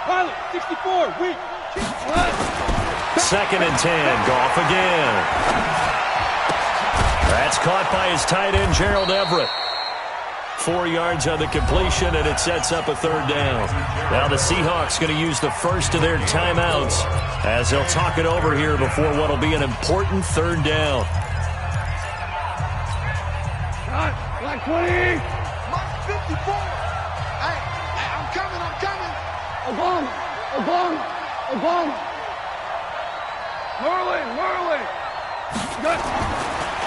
Pilot, 64, weak. Second and 10, Goff again. That's caught by his tight end, Gerald Everett. 4 yards on the completion, and it sets up a third down. Now the Seahawks going to use the first of their timeouts as they'll talk it over here before what will be an important third down. Black 20. Mark 54. Hey, I'm coming. Obama. Merlin.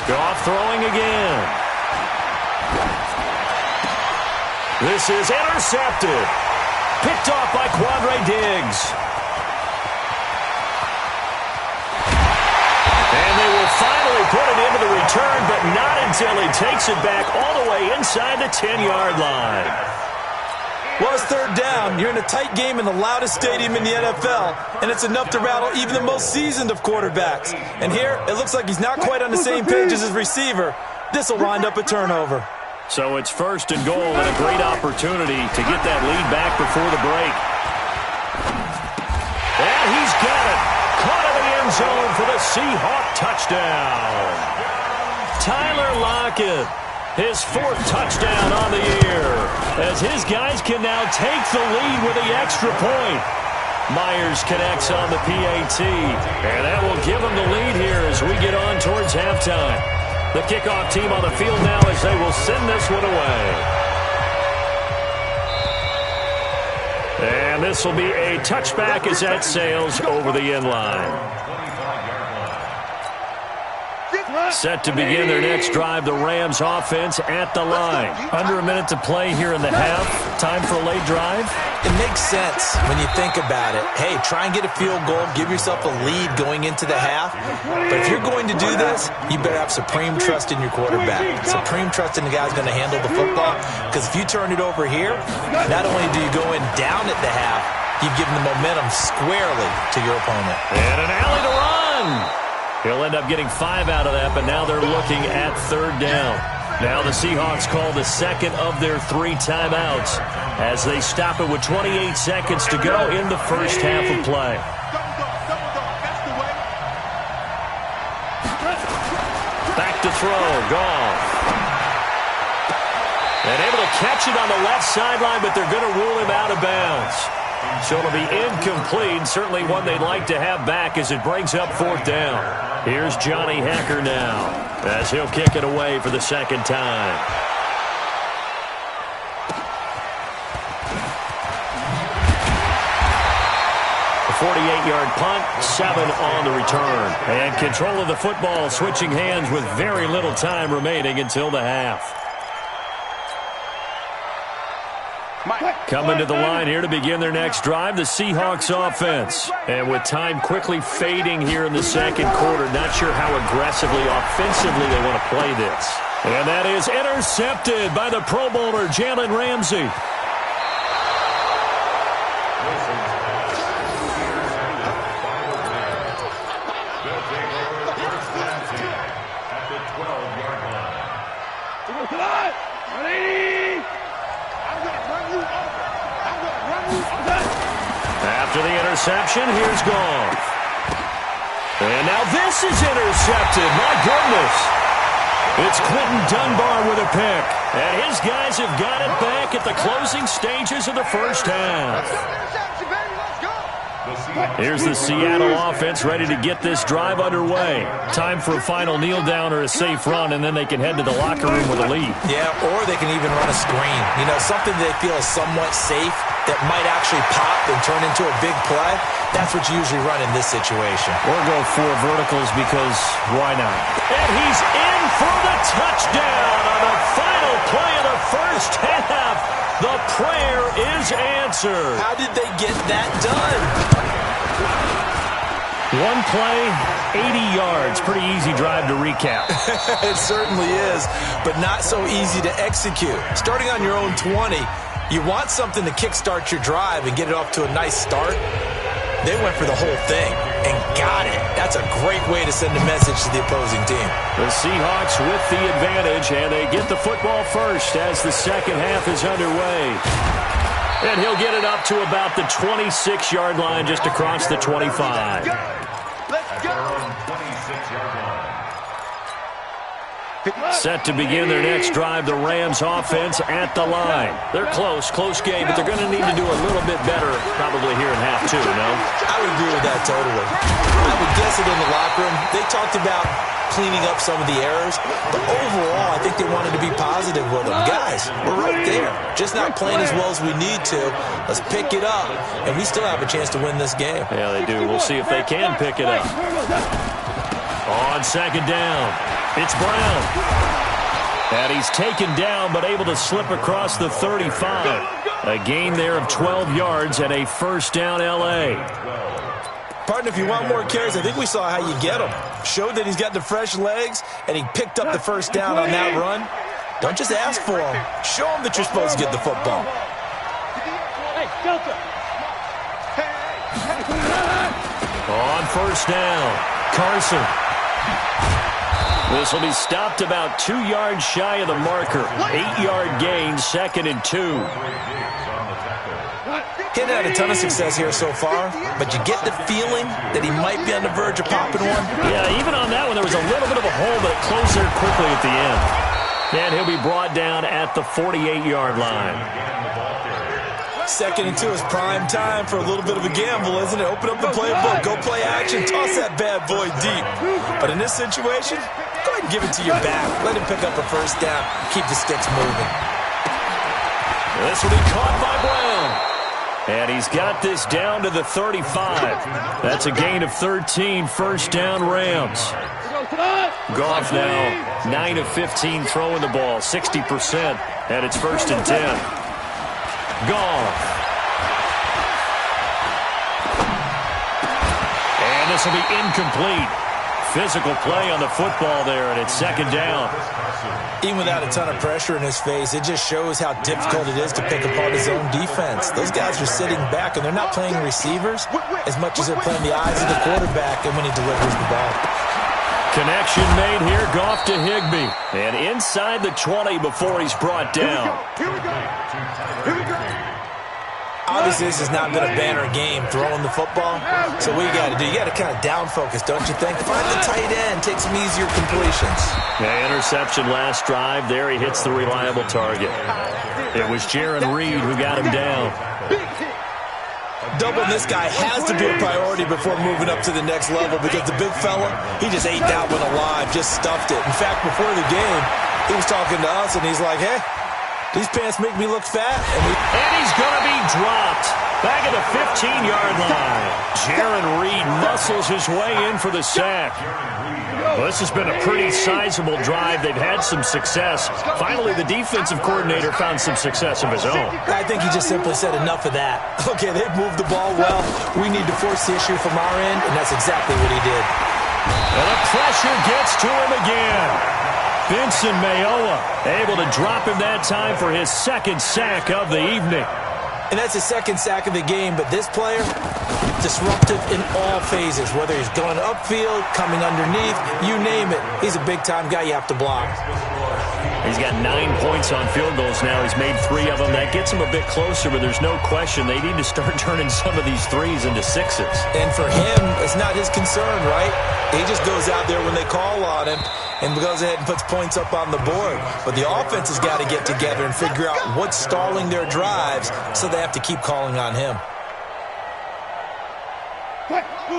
Goff throwing again. This is intercepted. Picked off by Quandre Diggs. And they will finally put it into the return, but not until he takes it back all the way inside the 10-yard line. Well, it's third down. You're in a tight game in the loudest stadium in the NFL, and it's enough to rattle even the most seasoned of quarterbacks. And here, it looks like he's not quite on the same page as his receiver. This will wind up a turnover. So it's first and goal and a great opportunity to get that lead back before the break. And he's got it. Caught in the end zone for the Seahawk touchdown. Tyler Lockett, his 4th touchdown on the year, as his guys can now take the lead with the extra point. Myers connects on the PAT, and that will give him the lead here as we get on towards halftime. The kickoff team on the field now as they will send this one away. And this will be a touchback as that sails over the end line. Set to begin their next drive, the Rams offense at the line. Under a minute to play here in the half. Time for a late drive. It makes sense when you think about it. Hey, try and get a field goal, give yourself a lead going into the half. But if you're going to do this, you better have supreme trust in your quarterback. Supreme trust in the guy who's going to handle the football. Because if you turn it over here, not only do you go in down at the half, you've given the momentum squarely to your opponent. And an alley to run. He'll end up getting 5 out of that, but now they're looking at third down. Now the Seahawks call the second of their 3 timeouts as they stop it with 28 seconds to go in the first half of play. Back to throw, Goff. And able to catch it on the left sideline, but they're going to rule him out of bounds. So it'll be incomplete, certainly one they'd like to have back as it brings up 4th down. Here's Johnny Hekker now as he'll kick it away for the second time. A 48-yard punt, 7 on the return. And control of the football switching hands with very little time remaining until the half. Coming to the line here to begin their next drive, the Seahawks offense. And with time quickly fading here in the second quarter, not sure how aggressively, offensively they want to play this. And that is intercepted by the Pro Bowler, Jalen Ramsey. After the interception, here's Goff. And now this is intercepted. My goodness. It's Quentin Dunbar with a pick. And his guys have got it back at the closing stages of the first half. Here's the Seattle offense ready to get this drive underway. Time for a final kneel down or a safe run, and then they can head to the locker room with a lead. Yeah, or they can even run a screen. You know, something they feel is somewhat safe that might actually pop and turn into a big play. That's what you usually run in this situation. Or go 4 verticals because why not? And he's in for the touchdown on the final play of the first half. The prayer is answered. How did they get that done? One play, 80 yards. Pretty easy drive to recap. It certainly is, but not so easy to execute. Starting on your own 20, you want something to kickstart your drive and get it off to a nice start. They went for the whole thing and got it. That's a great way to send a message to the opposing team. The Seahawks with the advantage, and they get the football first as the second half is underway. And he'll get it up to about the 26-yard line, just across the 25. Let's go. Set to begin their next drive, the Rams offense at the line. They're close game, but they're going to need to do a little bit better probably here in half 2, no? I would agree with that totally. I would guess it in the locker room. They talked about cleaning up some of the errors, but overall, I think they wanted to be positive with them. Guys, we're right there. Just not playing as well as we need to. Let's pick it up, and we still have a chance to win this game. Yeah, they do. We'll see if they can pick it up. On second down, it's Brown. And he's taken down, but able to slip across the 35. A gain there of 12 yards and a first down L.A. Partner, if you want more carries, I think we saw how you get him. Showed that he's got the fresh legs, and he picked up the first down on that run. Don't just ask for him. Show him that you're supposed to get the football. On first down, Carson. This will be stopped about 2 yards shy of the marker. 8-yard gain, 2nd and 2. He hadn't had a ton of success here so far, but you get the feeling that he might be on the verge of popping one. Yeah, even on that one, there was a little bit of a hole, but it closed there quickly at the end. And he'll be brought down at the 48-yard line. 2nd and 2 is prime time for a little bit of a gamble, isn't it? Open up the playbook, go play action, toss that bad boy deep. But in this situation, go ahead and give it to your back. Let him pick up a first down. Keep the sticks moving. This will be caught by Brown. And he's got this down to the 35. That's a gain of 13, first down Rams. Goff now 9 of 15 throwing the ball, 60%, and it's 1st and 10. Goff. And this will be incomplete. Physical play on the football there, and it's 2nd down. Even without a ton of pressure in his face, it just shows how difficult it is to pick apart his own defense. Those guys are sitting back, and they're not playing receivers as much as they're playing the eyes of the quarterback and when he delivers the ball. Connection made here, Goff to Higbee. And inside the 20 before he's brought down. Here we go. Here we go. Obviously, this has not been a banner game throwing the football. So what you got to do, you got to kind of down focus, don't you think? Find the tight end, take some easier completions. Yeah, interception last drive. There he hits the reliable target. It was Jaron Reed who got him down. Doubling this guy has to be a priority before moving up to the next level because the big fella, he just ate that one alive, just stuffed it. In fact, before the game, he was talking to us, and he's like, hey, these pants make me look fat. And he's going to be dropped back at the 15-yard line. Jaron Reed muscles his way in for the sack. Well, this has been a pretty sizable drive. They've had some success. Finally, the defensive coordinator found some success of his own. I think he just simply said enough of that. Okay, they've moved the ball well. We need to force the issue from our end, and that's exactly what he did. And the pressure gets to him again. Vincent Mayowa able to drop him that time for his 2nd sack of the evening. And that's his 2nd sack of the game, but this player, disruptive in all phases, whether he's going upfield, coming underneath, you name it. He's a big-time guy you have to block. He's got 9 points on field goals now. He's made 3 of them. That gets him a bit closer, but there's no question they need to start turning some of these threes into 6s. And for him, it's not his concern, right? He just goes out there when they call on him and goes ahead and puts points up on the board. But the offense has got to get together and figure out what's stalling their drives, so they have to keep calling on him.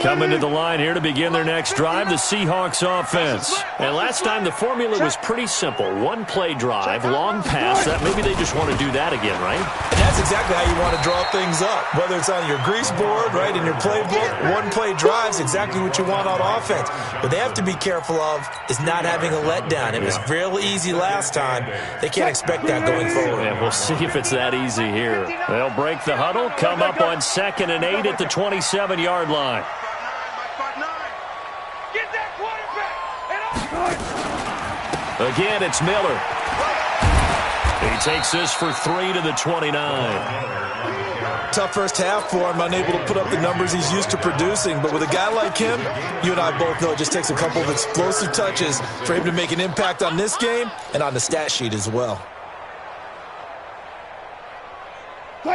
Coming to the line here to begin their next drive, the Seahawks offense. And last time the formula was pretty simple. One-play drive, long pass. Maybe they just want to do that again, right? And that's exactly how you want to draw things up. Whether it's on your grease board, right, in your playbook, one-play drive's exactly what you want on offense. What they have to be careful of is not having a letdown. It was real easy last time. They can't expect that going forward. Yeah, we'll see if it's that easy here. They'll break the huddle, come up on 2nd and 8 at the 27-yard line. Again, it's Miller. He takes this for 3 to the 29. Tough first half for him, unable to put up the numbers he's used to producing. But with a guy like him, you and I both know it just takes a couple of explosive touches for him to make an impact on this game and on the stat sheet as well.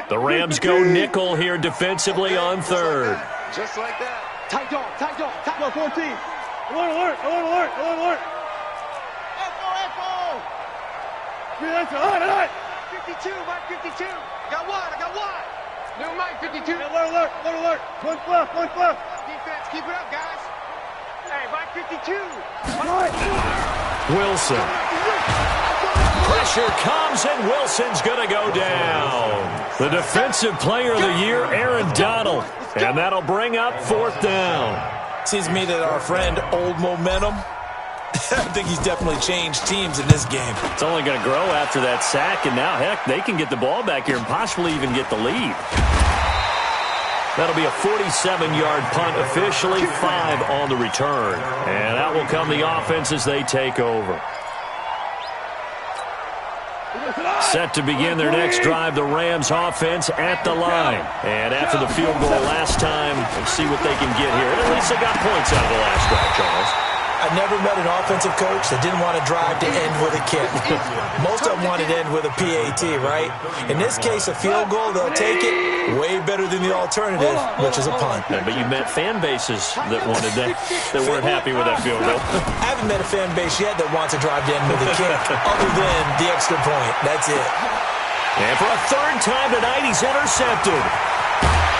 The Rams go nickel here defensively on 3rd. Just like that. Tight dog, 14. Alert. Echo. 52, Mike 52. I got one. New Mike 52. Alert. One left. Defense, keep it up, guys. Hey, Mike 52. Wilson. Pressure comes, and Wilson's going to go down. The Defensive Player of the Year, Aaron Donald. And that'll bring up 4th down. Seems to me that our friend, Old Momentum, I think he's definitely changed teams in this game. It's only going to grow after that sack, and now, heck, they can get the ball back here and possibly even get the lead. That'll be a 47-yard punt, officially 5 on the return. And that will come the offense as they take over. Set to begin their next drive, the Rams offense at the line. And after the field goal last time, we'll see what they can get here. And at least they got points out of the last drive, Charles. I never met an offensive coach that didn't want to drive to end with a kick. Most of them wanted to end with a PAT, right? In this case, a field goal, they'll take it way better than the alternative, which is a punt. Yeah, but you met fan bases that wanted that weren't happy with that field goal. I haven't met a fan base yet that wants a drive to end with a kick, other than the extra point. That's it. And for a 3rd time tonight, he's intercepted.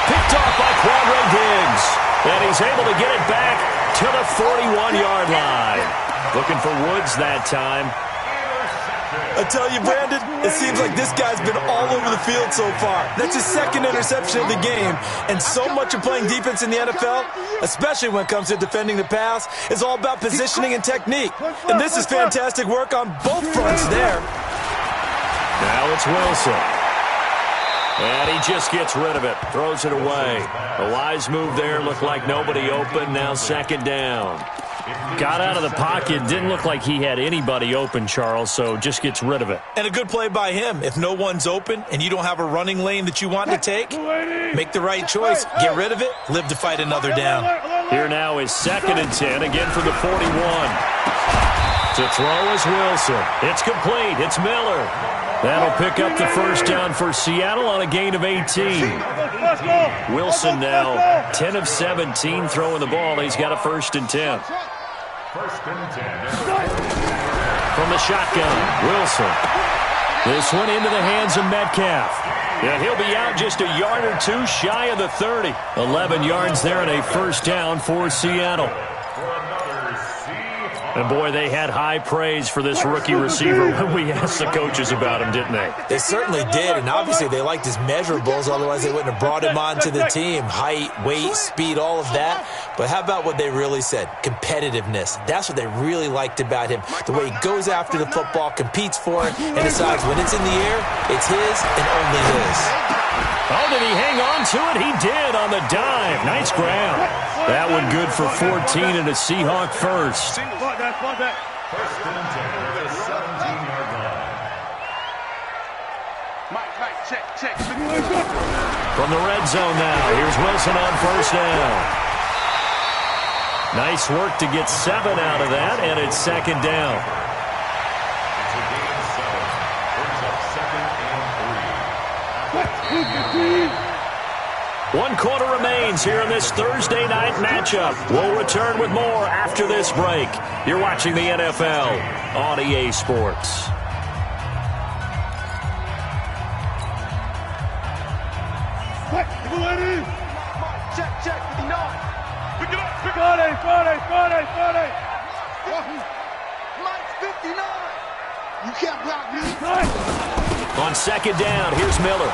Picked off by Quadre Diggs. And he's able to get it back to the 41-yard line. Looking for Woods that time. I tell you, Brandon, it seems like this guy's been all over the field so far. That's his 2nd interception of the game. And so much of playing defense in the NFL, especially when it comes to defending the pass, is all about positioning and technique. And this is fantastic work on both fronts there. Now it's Wilson. And he just gets rid of it, throws it away. A wise move there, looked like nobody open, now 2nd down. Got out of the pocket, didn't look like he had anybody open, Charles, so just gets rid of it. And a good play by him. If no one's open and you don't have a running lane that you want to take, make the right choice. Get rid of it, live to fight another down. Here now is 2nd and 10, again from the 41. To throw is Wilson. It's complete, it's Miller. That'll pick up the 1st down for Seattle on a gain of 18. Wilson now 10 of 17 throwing the ball. He's got a 1st and 10. 1st and 10. From the shotgun, Wilson. This one into the hands of Metcalf. And he'll be out just a yard or 2 shy of the 30. 11 yards there and a 1st down for Seattle. And, boy, they had high praise for this rookie receiver when we asked the coaches about him, didn't they? They certainly did, and obviously they liked his measurables, otherwise they wouldn't have brought him onto the team. Height, weight, speed, all of that. But how about what they really said? Competitiveness. That's what they really liked about him. The way he goes after the football, competes for it, and decides when it's in the air, it's his and only his. Oh, did he hang on to it? He did on the dive. Nice grab. That one good for 14 and a Seahawk 1st. 1st and 10 at the 17-yard line. Mike, check. From the red zone now, here's Wilson on 1st down. Nice work to get 7 out of that, and it's 2nd down. It's a gain of 7. Brings up 2nd and 3. 1 quarter remains here in this Thursday night matchup. We'll return with more after this break. You're watching the NFL on EA Sports. Check, 59. Mike's 59. You can't block me. On second down, here's Miller.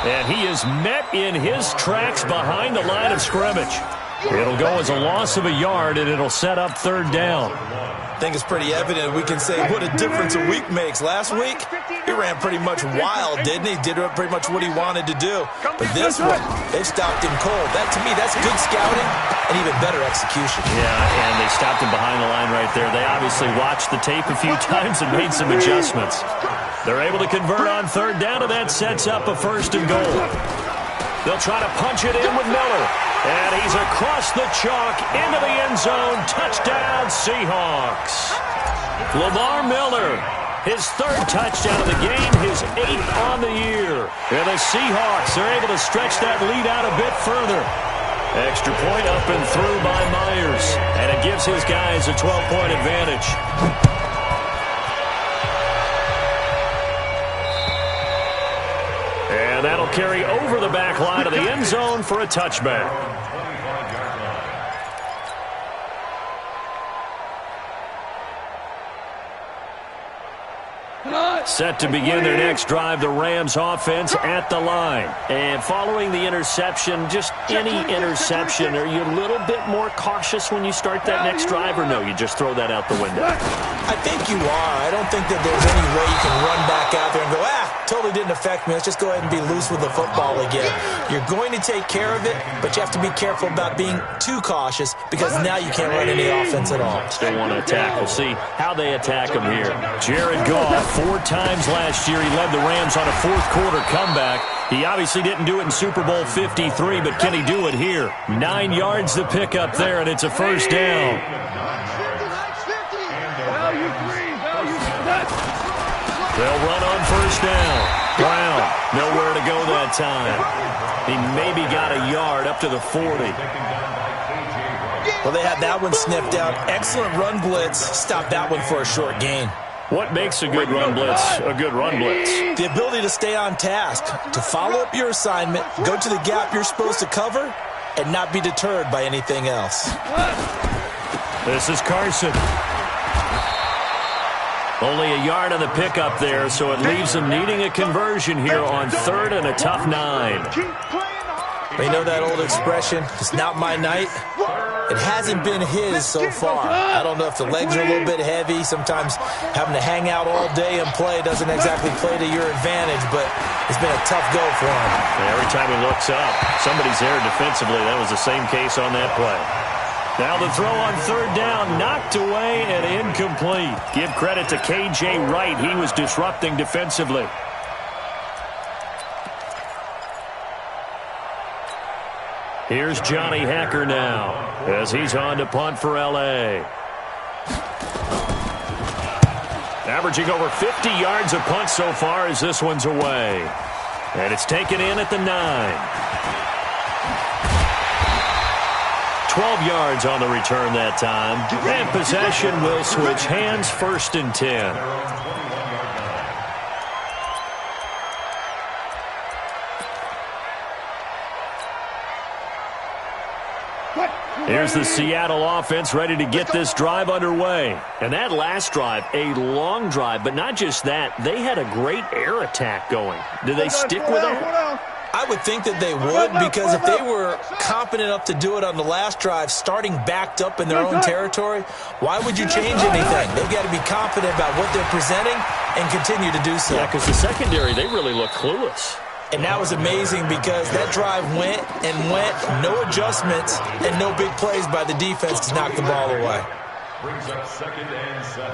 And he is met in his tracks behind the line of scrimmage. It'll go as a loss of a yard, and it'll set up third down. I think it's pretty evident we can say what a difference a week makes. Last week, he ran pretty much wild, didn't he? Did pretty much what he wanted to do. But this one, they stopped him cold. That, to me, that's good scouting and even better execution. Yeah, and they stopped him behind the line right there. They obviously watched the tape a few times and made some adjustments. They're able to convert on third down, and that sets up a first and goal. They'll try to punch it in with Miller. And he's across the chalk into the end zone. Touchdown, Seahawks. Lamar Miller, his third touchdown of the game, his 8th on the year. And the Seahawks are able to stretch that lead out a bit further. Extra point up and through by Myers. And it gives his guys a 12-point advantage. And that'll carry over the back line of the end zone for a touchback. Set to begin their next drive, the Rams offense at the line. And following the interception, just any interception, are you a little bit more cautious when you start that next drive, or no, you just throw that out the window? I think you are. I don't think that there's any way you can run back out there and go, totally didn't affect me. Let's just go ahead and be loose with the football again. You're going to take care of it, but you have to be careful about being too cautious because now you can't run any offense at all. Still want to attack. We'll see how they attack him here. Jared Goff, 4 times last year he led the Rams on a fourth-quarter comeback. He obviously didn't do it in Super Bowl 53, but can he do it here? 9 yards to pick up there, and it's a first down. They'll run on first down. Brown, nowhere to go that time. He maybe got a yard up to the 40. Well, they had that one sniffed out. Excellent run blitz. Stopped that one for a short gain. What makes a good run blitz a good run blitz? The ability to stay on task, to follow up your assignment, go to the gap you're supposed to cover, and not be deterred by anything else. This is Carson. Only a yard on the pickup there, so it leaves them needing a conversion here on third and a tough 9. You know that old expression, it's not my night? It hasn't been his so far. I don't know if the legs are a little bit heavy. Sometimes having to hang out all day and play doesn't exactly play to your advantage, but it's been a tough go for him. Every time he looks up, somebody's there defensively. That was the same case on that play. Now the throw on third down, knocked away and incomplete. Give credit to K.J. Wright. He was disrupting defensively. Here's Johnny Hacker now as he's on to punt for L.A. Averaging over 50 yards a punt so far as this one's away. And it's taken in at the 9. 12 yards on the return that time. And possession will switch hands, first and 10. Here's the Seattle offense ready to get this drive underway. And that last drive, a long drive, but not just that. They had a great air attack going. Do they stick with that? I would think that they would, because if they were competent enough to do it on the last drive, starting backed up in their own territory, why would you change anything? They've got to be confident about what they're presenting and continue to do so. Yeah, because the secondary, they really look clueless. And that was amazing because that drive went and went, no adjustments, and no big plays by the defense to knock the ball away. Brings up 2nd and 7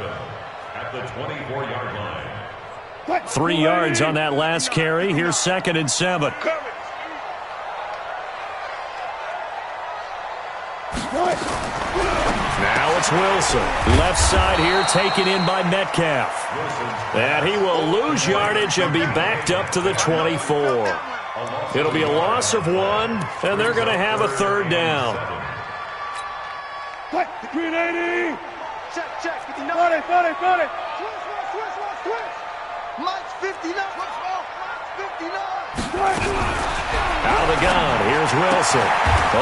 at the 24-yard line. 3 yards on that last carry. Here's 2nd and 7. Now it's Wilson. Left side here taken in by Metcalf. And he will lose yardage and be backed up to the 24. It'll be a loss of 1, and they're going to have a third down. 380. Check. 40. Mike's 59. Out of the gun, here's Wilson.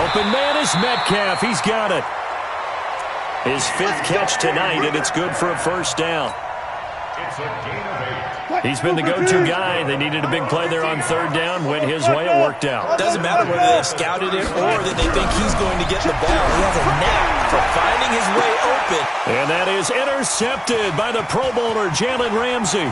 Open man is Metcalf. He's got it. His 5th catch tonight, and it's good for a first down. It's a gain of 8. He's been the go-to guy. They needed a big play there on 3rd down. Went his way. It worked out. Doesn't matter whether they've scouted it or that they think he's going to get the ball. He has a knack for finding his way open. And that is intercepted by the Pro Bowler, Jalen Ramsey.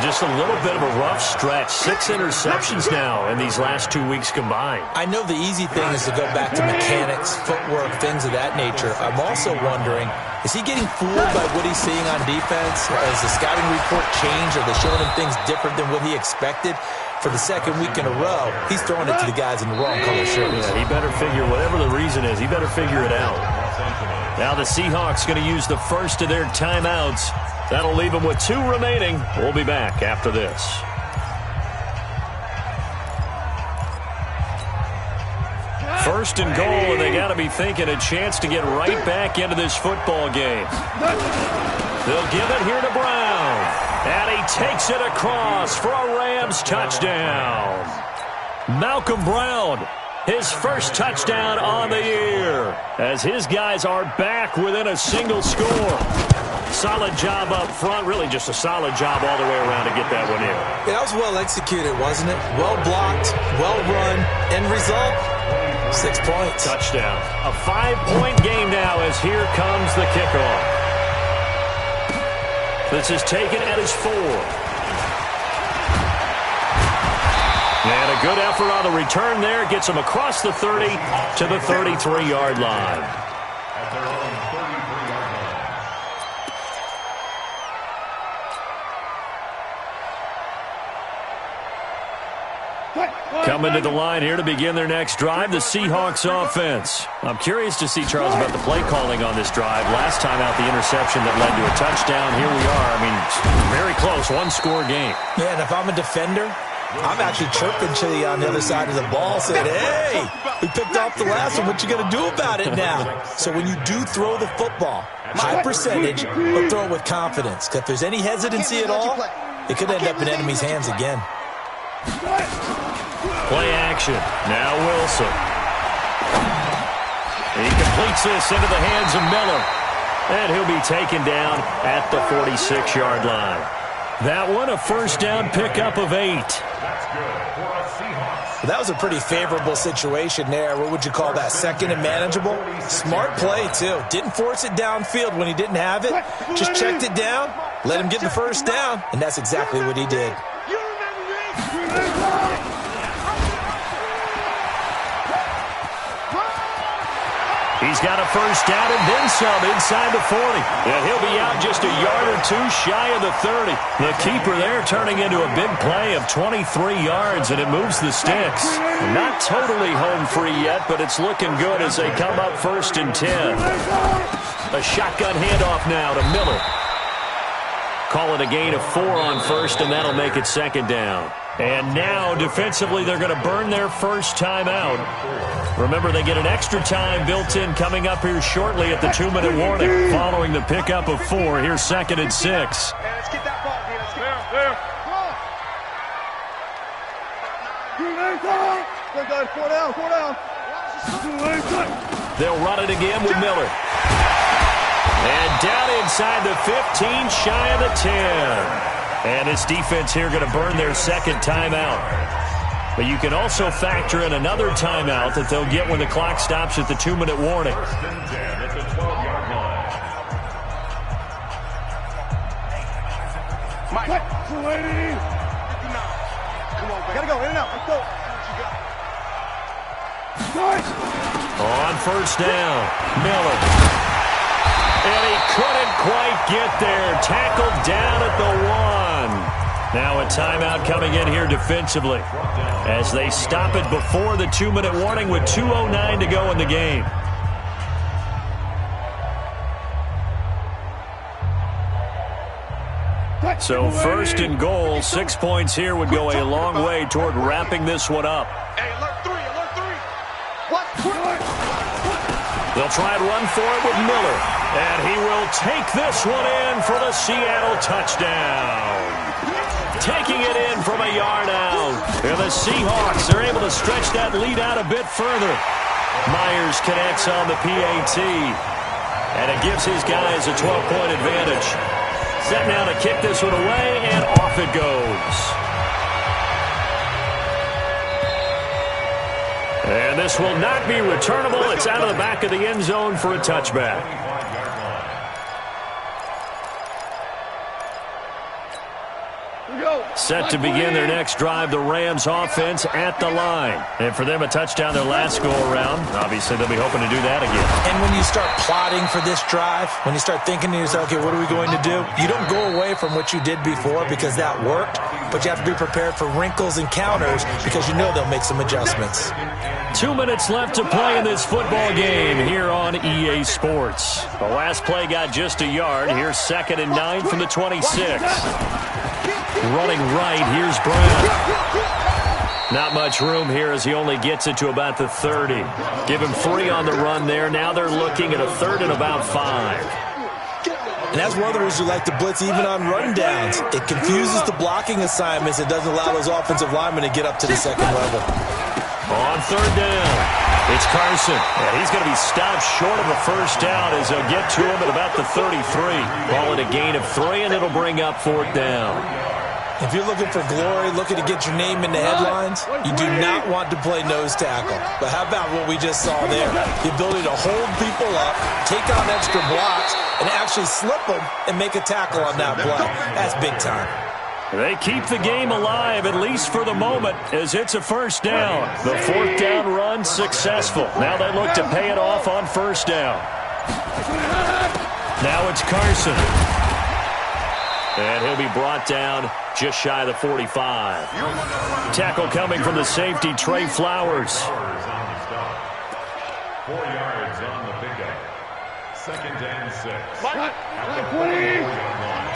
Just a little bit of a rough stretch. 6 interceptions now in these last 2 weeks combined. I know the easy thing is to go back to mechanics, footwork, things of that nature. I'm also wondering, is he getting fooled by what he's seeing on defense? Has the scouting report changed? Are they showing him things different than what he expected? For the 2nd week in a row, he's throwing it to the guys in the wrong color shirts. Yeah, he better figure, whatever the reason is, he better figure it out. Now the Seahawks going to use the first of their timeouts. That'll leave them with 2 remaining. We'll be back after this. First and goal, and they got to be thinking a chance to get right back into this football game. They'll give it here to Brown. And he takes it across for a Rams touchdown. Malcolm Brown, his first touchdown on the year, as his guys are back within a single score. Solid job up front, really just a solid job all the way around to get that one in. Yeah, that was well executed, wasn't it? Well blocked, well run, end result, 6 points. Touchdown. A 5-point game now as here comes the kickoff. This is taken at his 4. And a good effort on the return there. Gets him across the 30 to the 33-yard line. At their own 33-yard line. Coming to the line here to begin their next drive, the Seahawks offense. I'm curious to see, Charles, about the play calling on this drive. Last time out, the interception that led to a touchdown. Here we are. I mean, very close, 1-score game. Yeah, and if I'm a defender, I'm actually chirping to you on the other side of the ball, saying, hey, we picked off the last one. What you going to do about it now? So when you do throw the football, high percentage, but throw it with confidence. Because if there's any hesitancy at all, it could end up in enemy's hands again. Play action. Now Wilson. He completes this into the hands of Miller. And he'll be taken down at the 46-yard line. That one, a first down pickup of 8. That's good for a Seahawks. That was a pretty favorable situation there. What would you call that? 2nd and manageable? Smart play, too. Didn't force it downfield when he didn't have it. Just checked it down, let him get the first down, and that's exactly what he did. He's got a first down and then some inside the 40. And he'll be out just a yard or 2 shy of the 30. The keeper there turning into a big play of 23 yards, and it moves the sticks. Not totally home free yet, but it's looking good as they come up 1st and 10. A shotgun handoff now to Miller. Call it a gain of 4 on 1st, and that'll make it 2nd down. And now, defensively, they're going to burn their first timeout. Remember, they get an extra time built in coming up here shortly at the 2-minute warning. Following the pickup of 4, here's 2nd and 6. Hey, let's get that ball here. Let's get there. They'll run it again with Miller. And down inside the 15, shy of the 10. And this defense here going to burn their 2nd timeout. But you can also factor in another timeout that they'll get when the clock stops at the 2-minute warning. 1st and 10 at the 12-yard line. Mike. Come on, baby. Gotta go, in and out. Let's go. On 1st down, Miller. And he couldn't quite get there. Tackled down at the 1. Now a timeout coming in here defensively as they stop it before the 2-minute warning with 2:09 to go in the game. So 1st and goal, 6 points here would go a long way toward wrapping this one up. Hey, alert 3, alert 3. What? They'll try and run for it with Miller. And he will take this one in for the Seattle touchdown. taking it in from a yard out. And the Seahawks are able to stretch that lead out a bit further. Myers connects on the PAT. And it gives his guys a 12-point advantage. Set now to kick this one away, and off it goes. And this will not be returnable. It's out of the back of the end zone for a touchback. Set to begin their next drive, the Rams offense at the line. And for them, a touchdown their last go-around. Obviously, they'll be hoping to do that again. And when you start plotting for this drive, when you start thinking to yourself, okay, what are we going to do? You don't go away from what you did before because that worked, but you have to be prepared for wrinkles and counters because you know they'll make some adjustments. 2 minutes left to play in this football game here on EA Sports. The last play got just a yard. Here's 2nd and 9 from the 26. Running right, here's Brown. Not much room here as he only gets it to about the 30. Give him 3 on the run there. Now they're looking at a 3rd and about 5. And that's one of the reasons you like to blitz even on rundowns. It confuses the blocking assignments. It doesn't allow those offensive linemen to get up to the second level. On 3rd down, it's Carson. And he's going to be stopped short of a first down as they'll get to him at about the 33. Call it a gain of 3, and it'll bring up 4th down. If you're looking for glory, looking to get your name in the headlines, you do not want to play nose tackle. But how about what we just saw there? The ability to hold people up, take on extra blocks, and actually slip them and make a tackle on that play. That's big time. They keep the game alive, at least for the moment, as it's a first down. The 4th down run successful. Now they look to pay it off on 1st down. Now it's Carson. And he'll be brought down just shy of the 45. Tackle coming from the safety, Trey Flowers. 4 yards on the pickup. 2nd and 6. At the 44-yard line.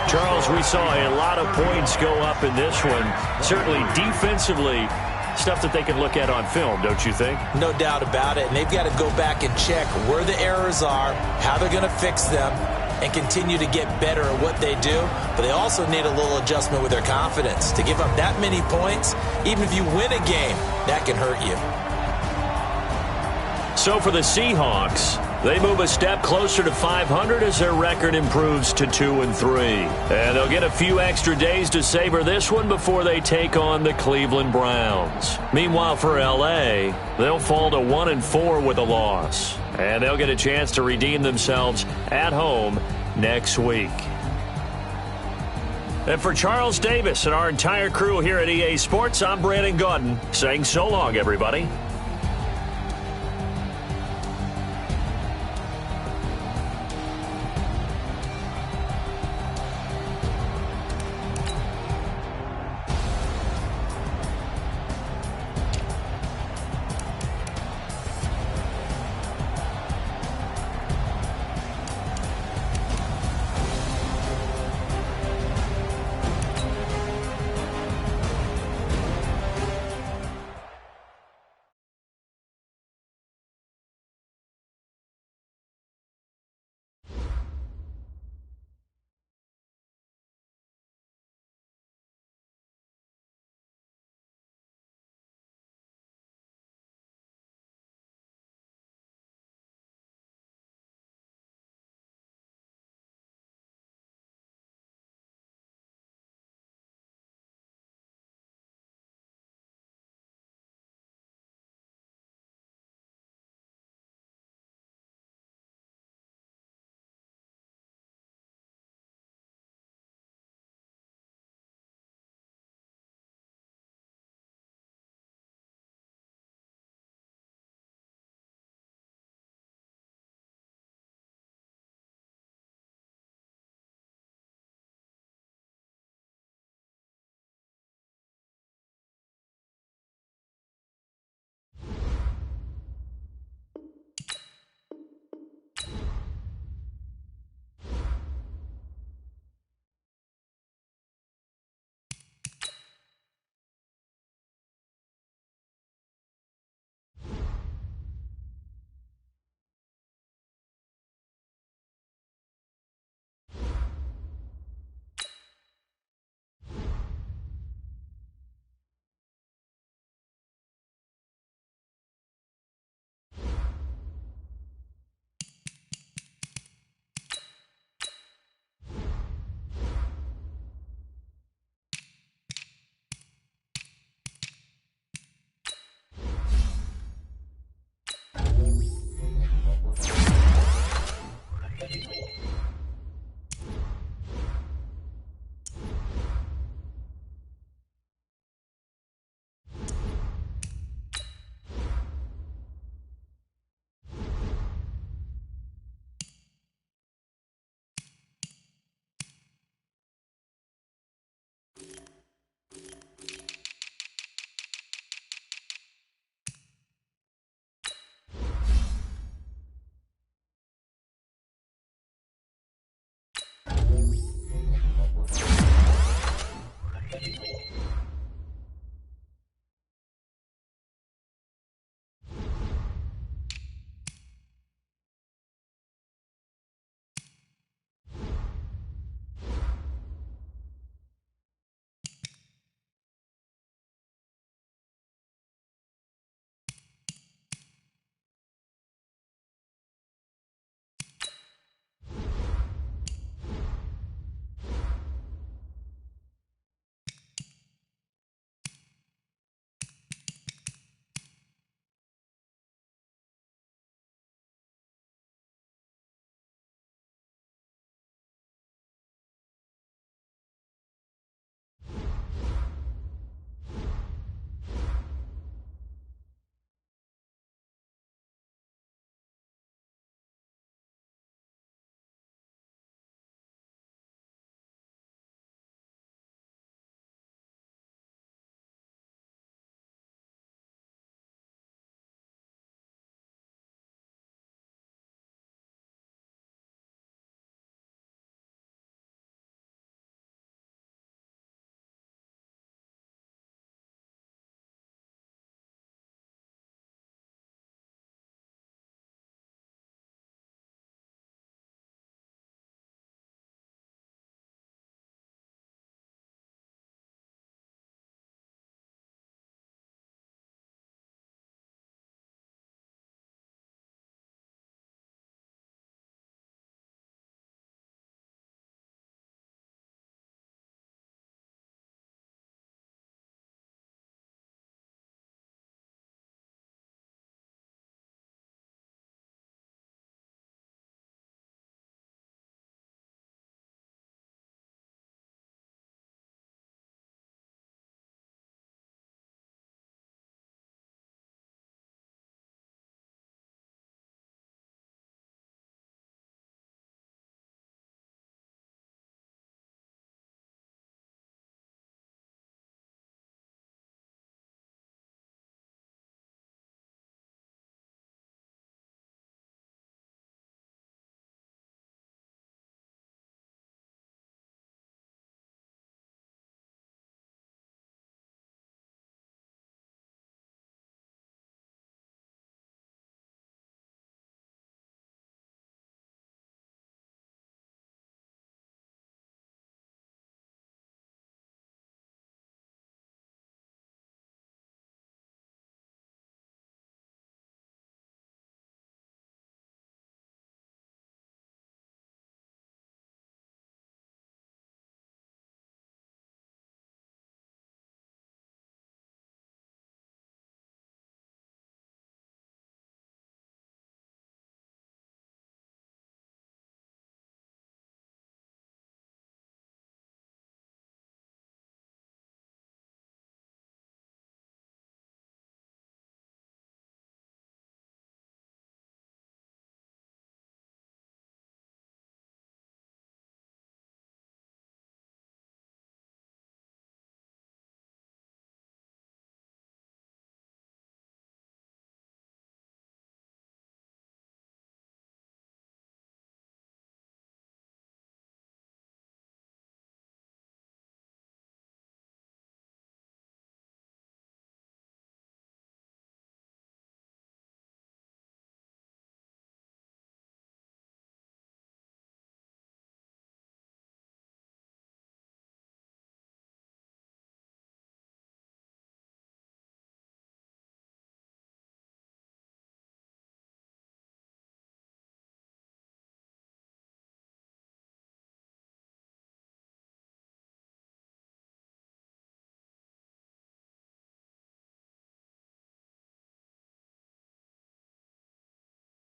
Charles, we saw a lot of points go up in this one. Certainly defensively, stuff that they can look at on film, don't you think? No doubt about it. And they've got to go back and check where the errors are, how they're going to fix them, and continue to get better at what they do. But they also need a little adjustment with their confidence. To give up that many points, even if you win a game, that can hurt you. So for the Seahawks, they move a step closer to 500 as their record improves to 2-3. And they'll get a few extra days to savor this one before they take on the Cleveland Browns. Meanwhile, for L.A., they'll fall to 1-4 with a loss. And they'll get a chance to redeem themselves at home next week. And for Charles Davis and our entire crew here at EA Sports, I'm Brandon Gaudin saying so long, everybody.